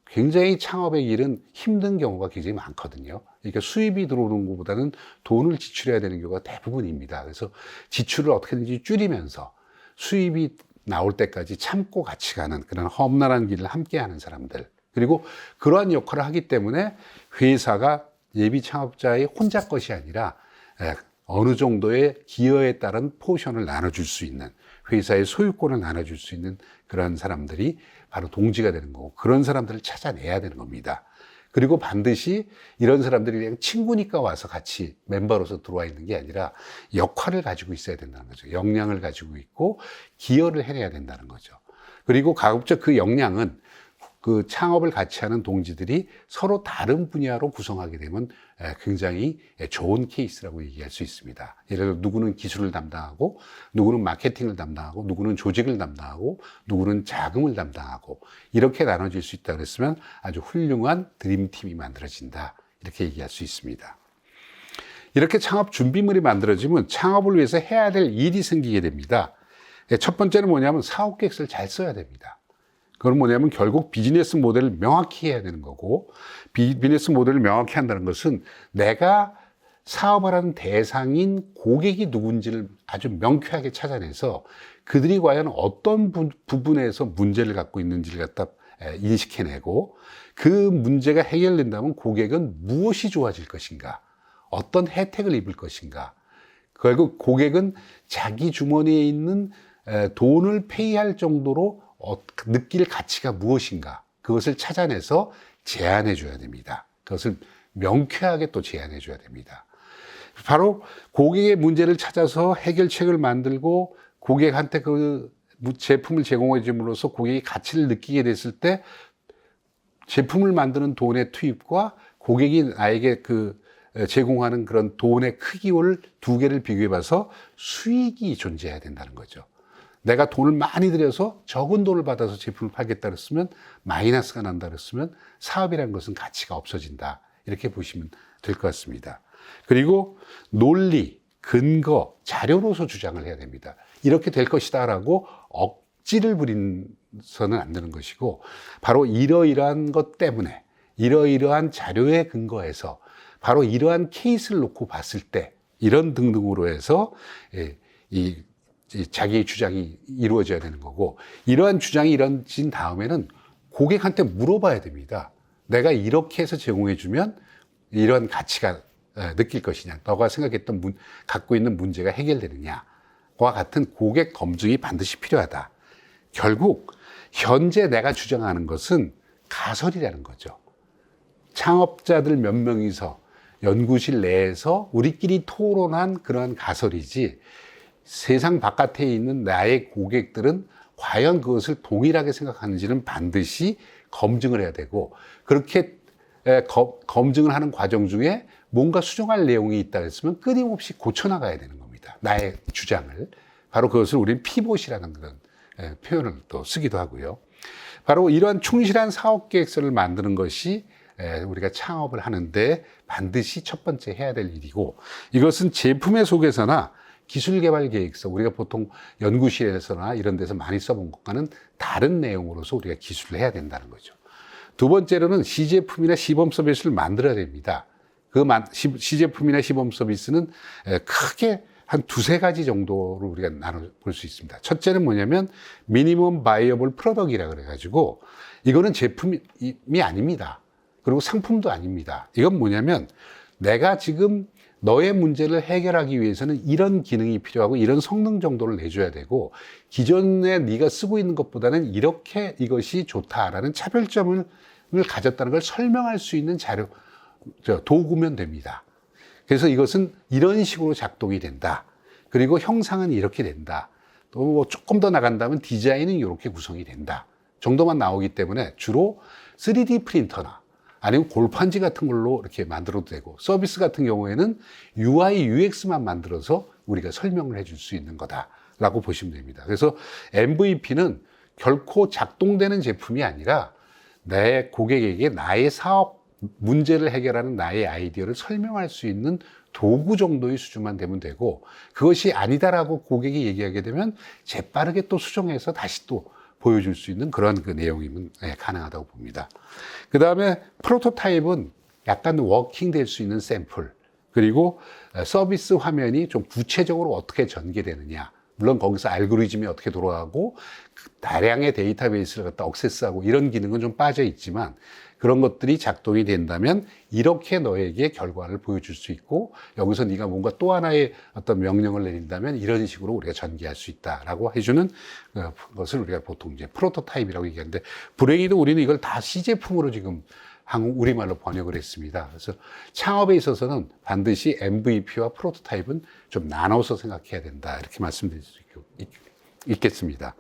굉장히 창업의 길은 힘든 경우가 굉장히 많거든요. 그러니까 수입이 들어오는 것보다는 돈을 지출해야 되는 경우가 대부분입니다. 그래서 지출을 어떻게든지 줄이면서 수입이 나올 때까지 참고 같이 가는 그런 험난한 길을 함께 하는 사람들, 그리고 그러한 역할을 하기 때문에 회사가 예비 창업자의 혼자 것이 아니라 어느 정도의 기여에 따른 포션을 나눠줄 수 있는, 회사의 소유권을 나눠줄 수 있는 그런 사람들이 바로 동지가 되는 거고, 그런 사람들을 찾아내야 되는 겁니다. 그리고 반드시 이런 사람들이 그냥 친구니까 와서 같이 멤버로서 들어와 있는 게 아니라 역할을 가지고 있어야 된다는 거죠. 역량을 가지고 있고 기여를 해내야 된다는 거죠. 그리고 가급적 그 역량은 그 창업을 같이 하는 동지들이 서로 다른 분야로 구성하게 되면 굉장히 좋은 케이스라고 얘기할 수 있습니다. 예를 들어 누구는 기술을 담당하고, 누구는 마케팅을 담당하고, 누구는 조직을 담당하고, 누구는 자금을 담당하고, 이렇게 나눠질 수 있다 그랬으면 아주 훌륭한 드림팀이 만들어진다, 이렇게 얘기할 수 있습니다. 이렇게 창업 준비물이 만들어지면 창업을 위해서 해야 될 일이 생기게 됩니다. 첫 번째는 뭐냐면 사업 계획서를 잘 써야 됩니다. 그건 뭐냐면 결국 비즈니스 모델을 명확히 해야 되는 거고, 비즈니스 모델을 명확히 한다는 것은 내가 사업을 하는 대상인 고객이 누군지를 아주 명쾌하게 찾아내서 그들이 과연 어떤 부분에서 문제를 갖고 있는지를 갖다 인식해내고, 그 문제가 해결된다면 고객은 무엇이 좋아질 것인가, 어떤 혜택을 입을 것인가, 결국 고객은 자기 주머니에 있는 돈을 페이할 정도로 느낄 가치가 무엇인가, 그것을 찾아내서 제안해 줘야 됩니다. 그것을 명쾌하게 또 제안해 줘야 됩니다. 바로 고객의 문제를 찾아서 해결책을 만들고 고객한테 그 제품을 제공해 줌으로써 고객이 가치를 느끼게 됐을 때 제품을 만드는 돈의 투입과 고객이 나에게 그 제공하는 그런 돈의 크기를 두 개를 비교해 봐서 수익이 존재해야 된다는 거죠. 내가 돈을 많이 들여서 적은 돈을 받아서 제품을 팔겠다 그랬으면 마이너스가 난다 그랬으면 사업이라는 것은 가치가 없어진다, 이렇게 보시면 될 것 같습니다. 그리고 논리, 근거, 자료로서 주장을 해야 됩니다. 이렇게 될 것이다 라고 억지를 부리서는 안 되는 것이고, 바로 이러이러한 것 때문에 이러이러한 자료에 근거해서 바로 이러한 케이스를 놓고 봤을 때 이런 등등으로 해서 자기의 주장이 이루어져야 되는 거고, 이러한 주장이 이루어진 다음에는 고객한테 물어봐야 됩니다. 내가 이렇게 해서 제공해주면 이런 가치가 느낄 것이냐, 너가 생각했던 갖고 있는 문제가 해결되느냐와 같은 고객 검증이 반드시 필요하다. 결국 현재 내가 주장하는 것은 가설이라는 거죠. 창업자들 몇 명이서 연구실 내에서 우리끼리 토론한 그러한 가설이지, 세상 바깥에 있는 나의 고객들은 과연 그것을 동일하게 생각하는지는 반드시 검증을 해야 되고, 그렇게 검증을 하는 과정 중에 뭔가 수정할 내용이 있다 했으면 끊임없이 고쳐나가야 되는 겁니다. 나의 주장을. 바로 그것을 우리는 피봇이라는 그런 표현을 또 쓰기도 하고요. 바로 이러한 충실한 사업 계획서를 만드는 것이 우리가 창업을 하는데 반드시 첫 번째 해야 될 일이고, 이것은 제품의 소개서나 기술 개발 계획서, 우리가 보통 연구실에서나 이런 데서 많이 써본 것과는 다른 내용으로서 우리가 기술을 해야 된다는 거죠. 두 번째로는 시제품이나 시범 서비스를 만들어야 됩니다. 그 시제품이나 시범 서비스는 크게 한 두세 가지 정도로 우리가 나눠볼 수 있습니다. 첫째는 뭐냐면 미니멈 바이어블 프로덕이라 그래가지고, 이거는 제품이 아닙니다. 그리고 상품도 아닙니다. 이건 뭐냐면 내가 지금 너의 문제를 해결하기 위해서는 이런 기능이 필요하고 이런 성능 정도를 내줘야 되고, 기존에 네가 쓰고 있는 것보다는 이렇게 이것이 좋다라는 차별점을 가졌다는 걸 설명할 수 있는 도구면 됩니다. 그래서 이것은 이런 식으로 작동이 된다. 그리고 형상은 이렇게 된다. 또 뭐 조금 더 나간다면 디자인은 이렇게 구성이 된다. 정도만 나오기 때문에 주로 3D 프린터나 아니면 골판지 같은 걸로 이렇게 만들어도 되고, 서비스 같은 경우에는 UI, UX만 만들어서 우리가 설명을 해줄 수 있는 거다라고 보시면 됩니다. 그래서 MVP는 결코 작동되는 제품이 아니라 내 고객에게 나의 사업 문제를 해결하는 나의 아이디어를 설명할 수 있는 도구 정도의 수준만 되면 되고, 그것이 아니다라고 고객이 얘기하게 되면 재빠르게 또 수정해서 다시 또 보여줄 수 있는 그런 그 내용이면 가능하다고 봅니다. 그 다음에 프로토타입은 약간 워킹 될 수 있는 샘플, 그리고 서비스 화면이 좀 구체적으로 어떻게 전개되느냐, 물론 거기서 알고리즘이 어떻게 돌아가고 다량의 데이터베이스를 갖다 억세스하고 이런 기능은 좀 빠져 있지만, 그런 것들이 작동이 된다면 이렇게 너에게 결과를 보여줄 수 있고, 여기서 네가 뭔가 또 하나의 어떤 명령을 내린다면 이런 식으로 우리가 전개할 수 있다라고 해주는 것을 우리가 보통 이제 프로토타입이라고 얘기하는데, 불행히도 우리는 이걸 다 시제품으로 지금 우리말로 번역을 했습니다. 그래서 창업에 있어서는 반드시 MVP와 프로토타입은 좀 나눠서 생각해야 된다, 이렇게 말씀드릴 수 있겠습니다.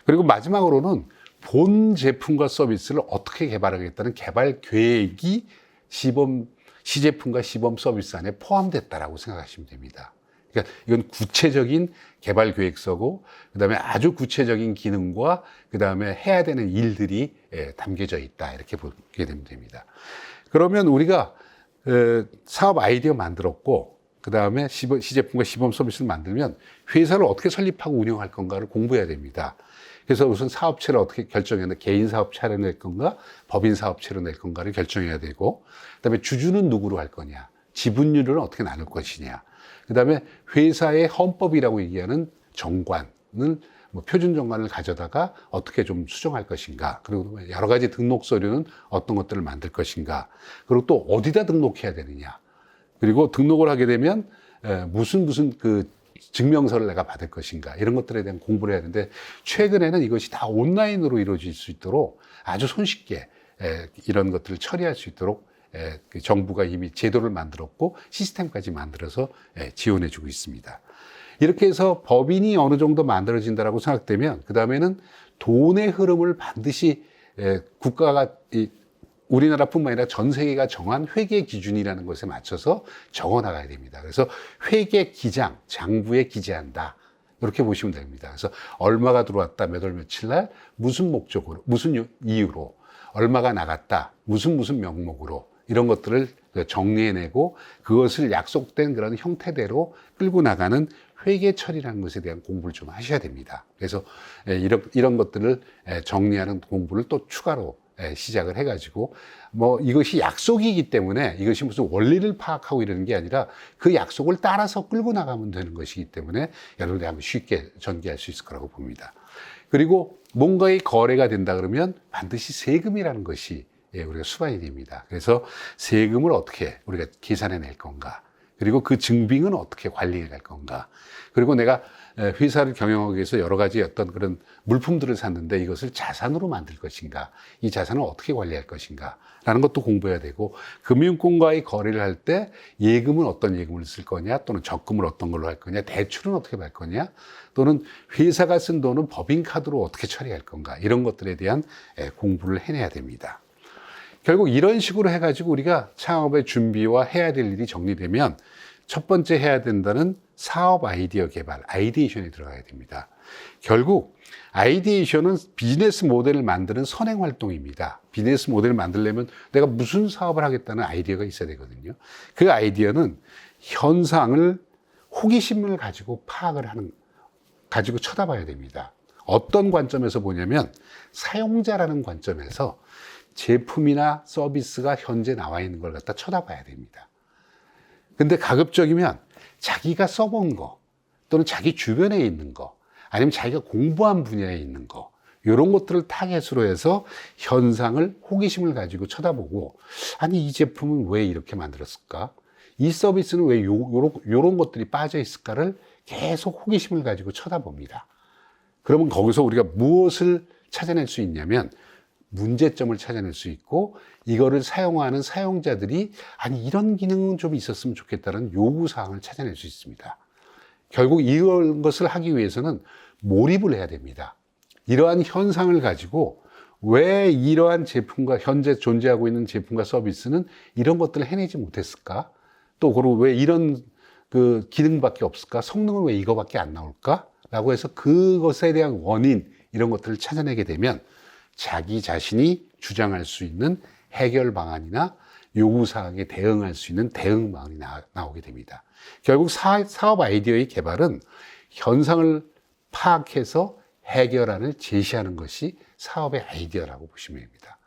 그리고 마지막으로는 본 제품과 서비스를 어떻게 개발하겠다는 개발 계획이 시제품과 시범 서비스 안에 포함됐다라고 생각하시면 됩니다. 그러니까 이건 구체적인 개발 계획서고, 그 다음에 아주 구체적인 기능과 그 다음에 해야 되는 일들이 담겨져 있다, 이렇게 보게 되면 됩니다. 그러면 우리가 사업 아이디어 만들었고, 그 다음에 시제품과 시범 서비스를 만들면 회사를 어떻게 설립하고 운영할 건가를 공부해야 됩니다. 그래서 우선 사업체를 어떻게 결정해야 돼? 개인 사업체로 낼 건가, 법인 사업체로 낼 건가를 결정해야 되고, 그다음에 주주는 누구로 할 거냐, 지분율을 어떻게 나눌 것이냐, 그다음에 회사의 헌법이라고 얘기하는 정관을 뭐 표준 정관을 가져다가 어떻게 좀 수정할 것인가, 그리고 여러 가지 등록 서류는 어떤 것들을 만들 것인가, 그리고 또 어디다 등록해야 되느냐, 그리고 등록을 하게 되면 무슨 그 증명서를 내가 받을 것인가, 이런 것들에 대한 공부를 해야 되는데, 최근에는 이것이 다 온라인으로 이루어질 수 있도록 아주 손쉽게 이런 것들을 처리할 수 있도록 정부가 이미 제도를 만들었고 시스템까지 만들어서 지원해주고 있습니다. 이렇게 해서 법인이 어느 정도 만들어진다라고 생각되면, 그 다음에는 돈의 흐름을 반드시 국가가, 우리나라뿐만 아니라 전 세계가 정한 회계 기준이라는 것에 맞춰서 적어 나가야 됩니다. 그래서 회계 기장, 장부에 기재한다, 이렇게 보시면 됩니다. 그래서 얼마가 들어왔다, 몇 월 며칠 날, 무슨 목적으로, 무슨 이유로, 얼마가 나갔다, 무슨 명목으로, 이런 것들을 정리해내고 그것을 약속된 그런 형태대로 끌고 나가는 회계 처리라는 것에 대한 공부를 좀 하셔야 됩니다. 그래서 이런 것들을 정리하는 공부를 또 추가로 시작을 해가지고, 뭐 이것이 약속이기 때문에 이것이 무슨 원리를 파악하고 이러는 게 아니라 그 약속을 따라서 끌고 나가면 되는 것이기 때문에 여러분들이 아마 쉽게 전개할 수 있을 거라고 봅니다. 그리고 뭔가의 거래가 된다 그러면 반드시 세금이라는 것이 우리가 수반이 됩니다. 그래서 세금을 어떻게 우리가 계산해 낼 건가, 그리고 그 증빙은 어떻게 관리해 갈 건가, 그리고 내가 회사를 경영하기 위해서 여러 가지 어떤 그런 물품들을 샀는데 이것을 자산으로 만들 것인가, 이 자산을 어떻게 관리할 것인가 라는 것도 공부해야 되고, 금융권과의 거래를 할 때 예금은 어떤 예금을 쓸 거냐, 또는 적금을 어떤 걸로 할 거냐, 대출은 어떻게 할 거냐, 또는 회사가 쓴 돈은 법인카드로 어떻게 처리할 건가, 이런 것들에 대한 공부를 해내야 됩니다. 결국 이런 식으로 해가지고 우리가 창업의 준비와 해야 될 일이 정리되면, 첫 번째 해야 된다는 사업 아이디어 개발, 아이디에이션에 들어가야 됩니다. 결국 아이디에이션은 비즈니스 모델을 만드는 선행 활동입니다. 비즈니스 모델을 만들려면 내가 무슨 사업을 하겠다는 아이디어가 있어야 되거든요. 그 아이디어는 현상을, 호기심을 가지고 가지고 쳐다봐야 됩니다. 어떤 관점에서 보냐면, 사용자라는 관점에서 제품이나 서비스가 현재 나와 있는 걸 갖다 쳐다봐야 됩니다. 근데 가급적이면 자기가 써본 거, 또는 자기 주변에 있는 거, 아니면 자기가 공부한 분야에 있는 거, 이런 것들을 타겟으로 해서 현상을, 호기심을 가지고 쳐다보고, 아니 이 제품은 왜 이렇게 만들었을까? 이 서비스는 왜 요런 것들이 빠져 있을까를 계속 호기심을 가지고 쳐다봅니다. 그러면 거기서 우리가 무엇을 찾아낼 수 있냐면, 문제점을 찾아낼 수 있고, 이거를 사용하는 사용자들이 아니 이런 기능은 좀 있었으면 좋겠다는 요구사항을 찾아낼 수 있습니다. 결국 이런 것을 하기 위해서는 몰입을 해야 됩니다. 이러한 현상을 가지고 왜 이러한 제품과 현재 존재하고 있는 제품과 서비스는 이런 것들을 해내지 못했을까? 또 그리고 왜 이런 그 기능밖에 없을까? 성능은 왜 이거밖에 안 나올까? 라고 해서 그것에 대한 원인 이런 것들을 찾아내게 되면 자기 자신이 주장할 수 있는 해결 방안이나 요구사항에 대응할 수 있는 대응 방안이 나오게 됩니다. 결국 사업 아이디어의 개발은 현상을 파악해서 해결안을 제시하는 것이 사업의 아이디어라고 보시면 됩니다.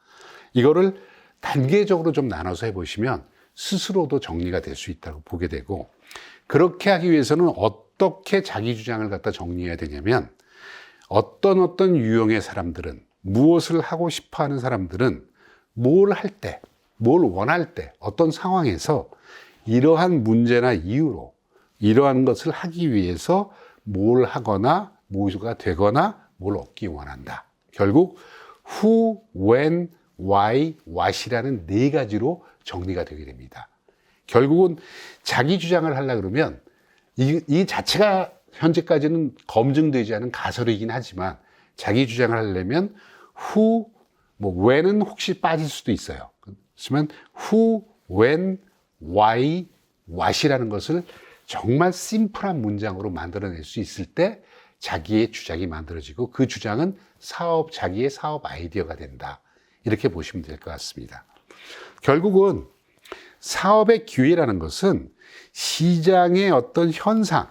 이거를 단계적으로 좀 나눠서 해보시면 스스로도 정리가 될 수 있다고 보게 되고, 그렇게 하기 위해서는 어떻게 자기 주장을 갖다 정리해야 되냐면, 어떤 유형의 사람들은, 무엇을 하고 싶어 하는 사람들은 뭘 할 때, 뭘 원할 때, 어떤 상황에서 이러한 문제나 이유로 이러한 것을 하기 위해서 뭘 하거나 뭐가 되거나 뭘 얻기 원한다. 결국 who, when, why, what이라는 네 가지로 정리가 되게 됩니다. 결국은 자기 주장을 하려고 그러면 이 자체가 현재까지는 검증되지 않은 가설이긴 하지만, 자기 주장을 하려면 who, when은 혹시 빠질 수도 있어요. 그렇지만 who, when, why, what이라는 것을 정말 심플한 문장으로 만들어낼 수 있을 때 자기의 주장이 만들어지고, 그 주장은 자기의 사업 아이디어가 된다. 이렇게 보시면 될 것 같습니다. 결국은 사업의 기회라는 것은 시장의 어떤 현상을,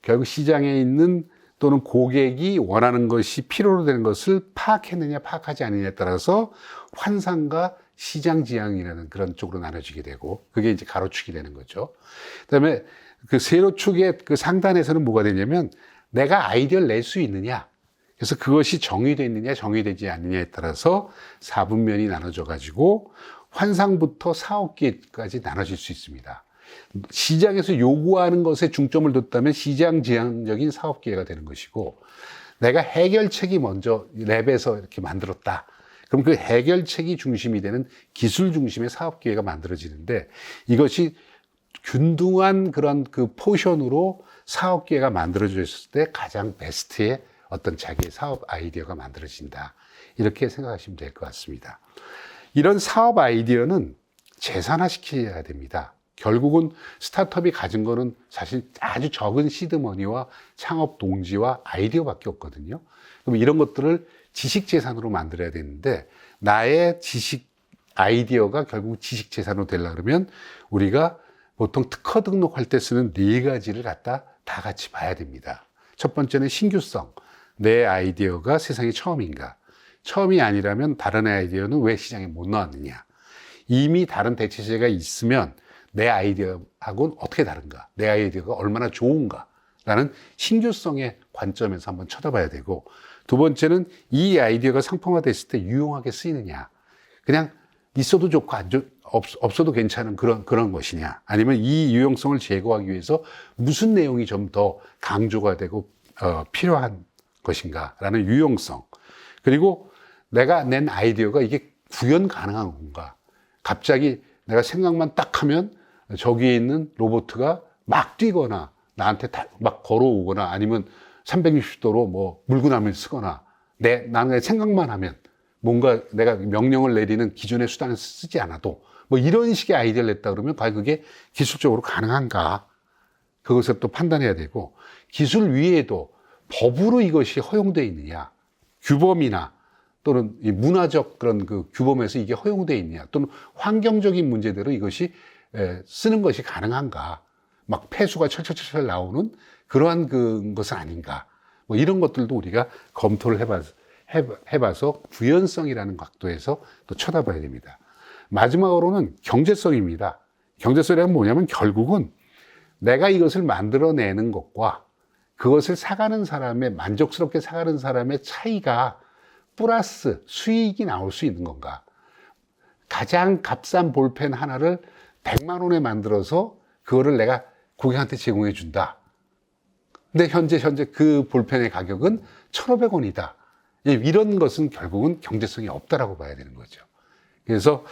결국 시장에 있는 또는 고객이 원하는 것이 필요로 되는 것을 파악했느냐 파악하지 않느냐에 따라서 환상과 시장 지향이라는 그런 쪽으로 나눠지게 되고, 그게 이제 가로축이 되는 거죠. 그다음에 그 세로축의 그 상단에서는 뭐가 되냐면, 내가 아이디어를 낼 수 있느냐, 그래서 그것이 정의되어 있느냐 정의되지 않느냐에 따라서 4분면이 나눠져 가지고 환상부터 사업기회까지 나눠질 수 있습니다. 시장에서 요구하는 것에 중점을 뒀다면 시장 지향적인 사업기회가 되는 것이고, 내가 해결책이 먼저 랩에서 이렇게 만들었다. 그럼 그 해결책이 중심이 되는 기술 중심의 사업기회가 만들어지는데, 이것이 균등한 그런 그 포션으로 사업기회가 만들어졌을 때 가장 베스트의 어떤 자기의 사업 아이디어가 만들어진다. 이렇게 생각하시면 될 것 같습니다. 이런 사업 아이디어는 재산화시켜야 됩니다. 결국은 스타트업이 가진 거는 사실 아주 적은 시드머니와 창업 동지와 아이디어밖에 없거든요. 그럼 이런 것들을 지식 재산으로 만들어야 되는데, 나의 지식 아이디어가 결국 지식 재산으로 되려고 그러면 우리가 보통 특허 등록할 때 쓰는 네 가지를 갖다 다 같이 봐야 됩니다. 첫 번째는 신규성. 내 아이디어가 세상에 처음인가? 처음이 아니라면 다른 아이디어는 왜 시장에 못 나왔느냐? 이미 다른 대체제가 있으면 내 아이디어하고는 어떻게 다른가? 내 아이디어가 얼마나 좋은가? 라는 신규성의 관점에서 한번 쳐다봐야 되고, 두 번째는 이 아이디어가 상품화됐을 때 유용하게 쓰이느냐? 그냥 있어도 좋고 없어도 괜찮은 그런 것이냐? 아니면 이 유용성을 제거하기 위해서 무슨 내용이 좀 더 강조가 되고 필요한 것인가? 라는 유용성. 그리고 내가 낸 아이디어가 이게 구현 가능한 건가? 갑자기 내가 생각만 딱 하면 저기에 있는 로봇가 막 뛰거나 나한테 막 걸어오거나, 아니면 360도로 뭐 물구나무를 쓰거나, 나는 생각만 하면 뭔가 내가 명령을 내리는 기존의 수단을 쓰지 않아도 뭐 이런 식의 아이디어를 냈다 그러면 과연 그게 기술적으로 가능한가? 그것을 또 판단해야 되고, 기술 위에도 법으로 이것이 허용되어 있느냐, 규범이나 또는 이 문화적 그런 그 규범에서 이게 허용되어 있느냐, 또는 환경적인 문제대로 이것이 쓰는 것이 가능한가, 막 폐수가 철철철 나오는 그러한 것은 아닌가, 뭐 이런 것들도 우리가 검토를 해봐서 구현성이라는 각도에서 또 쳐다봐야 됩니다. 마지막으로는 경제성입니다. 경제성이란 뭐냐면 결국은 내가 이것을 만들어내는 것과 그것을 사가는 사람의, 만족스럽게 사가는 사람의 차이가 플러스 수익이 나올 수 있는 건가. 가장 값싼 볼펜 하나를 100만 원에 만들어서 그거를 내가 고객한테 제공해 준다. 근데 현재 그 볼펜의 가격은 1,500원이다. 이런 것은 결국은 경제성이 없다라고 봐야 되는 거죠. 그래서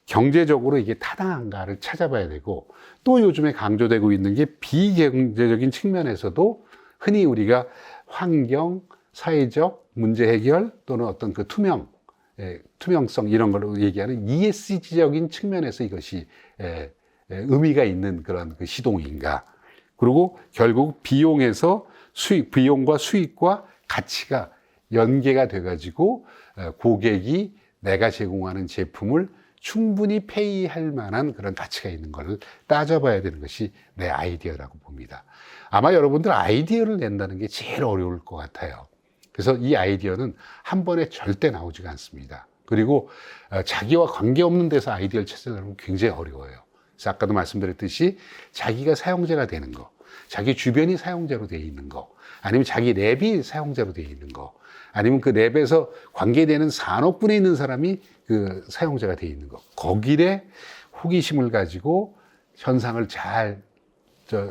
경제적으로 이게 타당한가를 찾아봐야 되고, 또 요즘에 강조되고 있는 게 비경제적인 측면에서도 흔히 우리가 환경, 사회적 문제 해결 또는 어떤 그 투명성 이런 걸로 얘기하는 ESG적인 측면에서 이것이 의미가 있는 그런 그 시동인가. 그리고 결국 비용에서 비용과 수익과 가치가 연계가 돼가지고 고객이 내가 제공하는 제품을 충분히 페이할 만한 그런 가치가 있는 걸 따져봐야 되는 것이 내 아이디어라고 봅니다. 아마 여러분들 아이디어를 낸다는 게 제일 어려울 것 같아요. 그래서 이 아이디어는 한 번에 절대 나오지가 않습니다. 그리고 자기와 관계없는 데서 아이디어를 찾으려면 굉장히 어려워요. 그래서 아까도 말씀드렸듯이 자기가 사용자가 되는 거, 자기 주변이 사용자로 되어 있는 거, 아니면 자기 랩이 사용자로 되어 있는 거, 아니면 그 랩에서 관계되는 산업군에 있는 사람이 그 사용자가 되어 있는 거, 거기에 호기심을 가지고 현상을 잘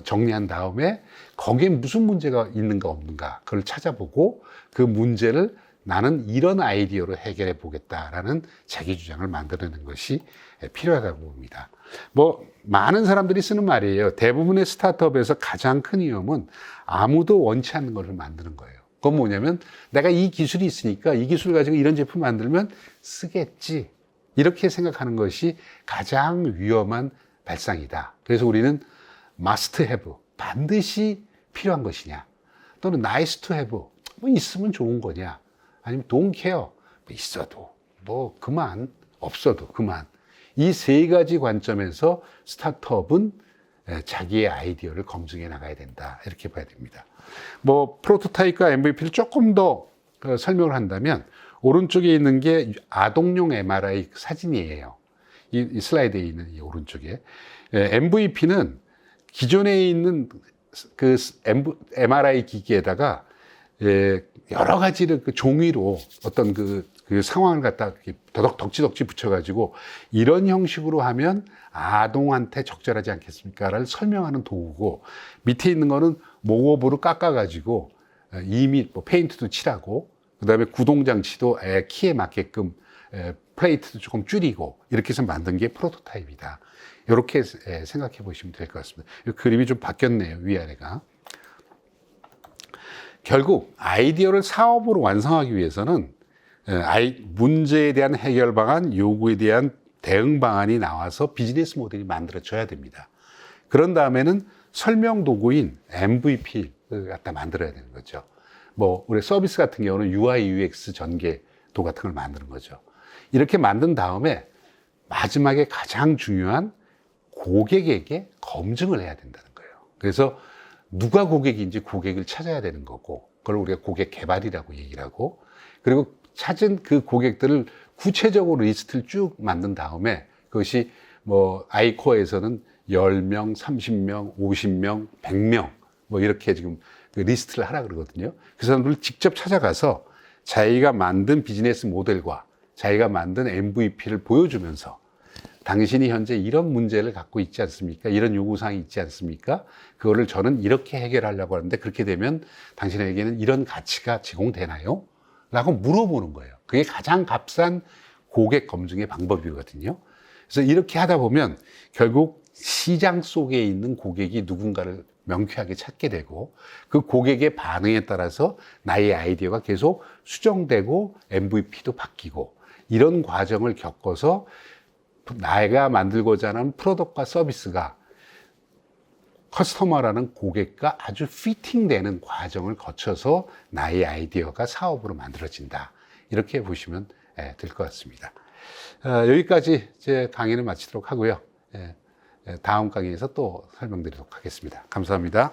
정리한 다음에 거기에 무슨 문제가 있는가 없는가 그걸 찾아보고 그 문제를 나는 이런 아이디어로 해결해 보겠다라는 자기 주장을 만들어내는 것이 필요하다고 봅니다. 뭐 많은 사람들이 쓰는 말이에요. 대부분의 스타트업에서 가장 큰 위험은 아무도 원치 않는 것을 만드는 거예요. 그건 뭐냐면 내가 이 기술이 있으니까 이 기술을 가지고 이런 제품 만들면 쓰겠지. 이렇게 생각하는 것이 가장 위험한 발상이다. 그래서 우리는 must have, 반드시 필요한 것이냐, 또는 nice to have, 뭐 있으면 좋은 거냐, 아니면 don't care, 뭐 있어도 뭐 그만, 없어도 그만. 이 세 가지 관점에서 스타트업은 자기의 아이디어를 검증해 나가야 된다, 이렇게 봐야 됩니다. 뭐 프로토타입과 MVP를 조금 더 설명을 한다면, 오른쪽에 있는 게 아동용 MRI 사진이에요. 이 슬라이드에 있는 이 오른쪽에 MVP는 기존에 있는 그 MRI 기기에다가 여러 가지를 그 종이로 어떤 그 상황을 갖다 덕지덕지 붙여가지고 이런 형식으로 하면 아동한테 적절하지 않겠습니까를 설명하는 도구고, 밑에 있는 거는 모업으로 깎아가지고 이미 뭐 페인트도 칠하고, 그 다음에 구동장치도 키에 맞게끔 플레이트도 조금 줄이고, 이렇게 해서 만든 게 프로토타입이다. 이렇게 생각해 보시면 될 것 같습니다. 이 그림이 좀 바뀌었네요, 위아래가. 결국 아이디어를 사업으로 완성하기 위해서는 문제에 대한 해결 방안, 요구에 대한 대응 방안이 나와서 비즈니스 모델이 만들어져야 됩니다. 그런 다음에는 설명 도구인 MVP를 갖다 만들어야 되는 거죠. 뭐 우리 서비스 같은 경우는 UI, UX 전개도 같은 걸 만드는 거죠. 이렇게 만든 다음에 마지막에 가장 중요한 고객에게 검증을 해야 된다는 거예요. 그래서 누가 고객인지 고객을 찾아야 되는 거고, 그걸 우리가 고객 개발이라고 얘기를 하고, 그리고 찾은 그 고객들을 구체적으로 리스트를 쭉 만든 다음에, 그것이 뭐 아이코어에서는 10명, 30명, 50명, 100명 뭐 이렇게 지금 그 리스트를 하라 그러거든요. 그 사람들을 직접 찾아가서 자기가 만든 비즈니스 모델과 자기가 만든 MVP를 보여주면서, 당신이 현재 이런 문제를 갖고 있지 않습니까? 이런 요구사항이 있지 않습니까? 그거를 저는 이렇게 해결하려고 하는데, 그렇게 되면 당신에게는 이런 가치가 제공되나요? 라고 물어보는 거예요. 그게 가장 값싼 고객 검증의 방법이거든요. 그래서 이렇게 하다 보면 결국 시장 속에 있는 고객이 누군가를 명쾌하게 찾게 되고, 그 고객의 반응에 따라서 나의 아이디어가 계속 수정되고 MVP도 바뀌고, 이런 과정을 겪어서 내가 만들고자 하는 프로덕트와 서비스가 커스터머라는 고객과 아주 피팅되는 과정을 거쳐서 나의 아이디어가 사업으로 만들어진다. 이렇게 보시면 될 것 같습니다. 여기까지 제 강의를 마치도록 하고요. 다음 강의에서 또 설명드리도록 하겠습니다. 감사합니다.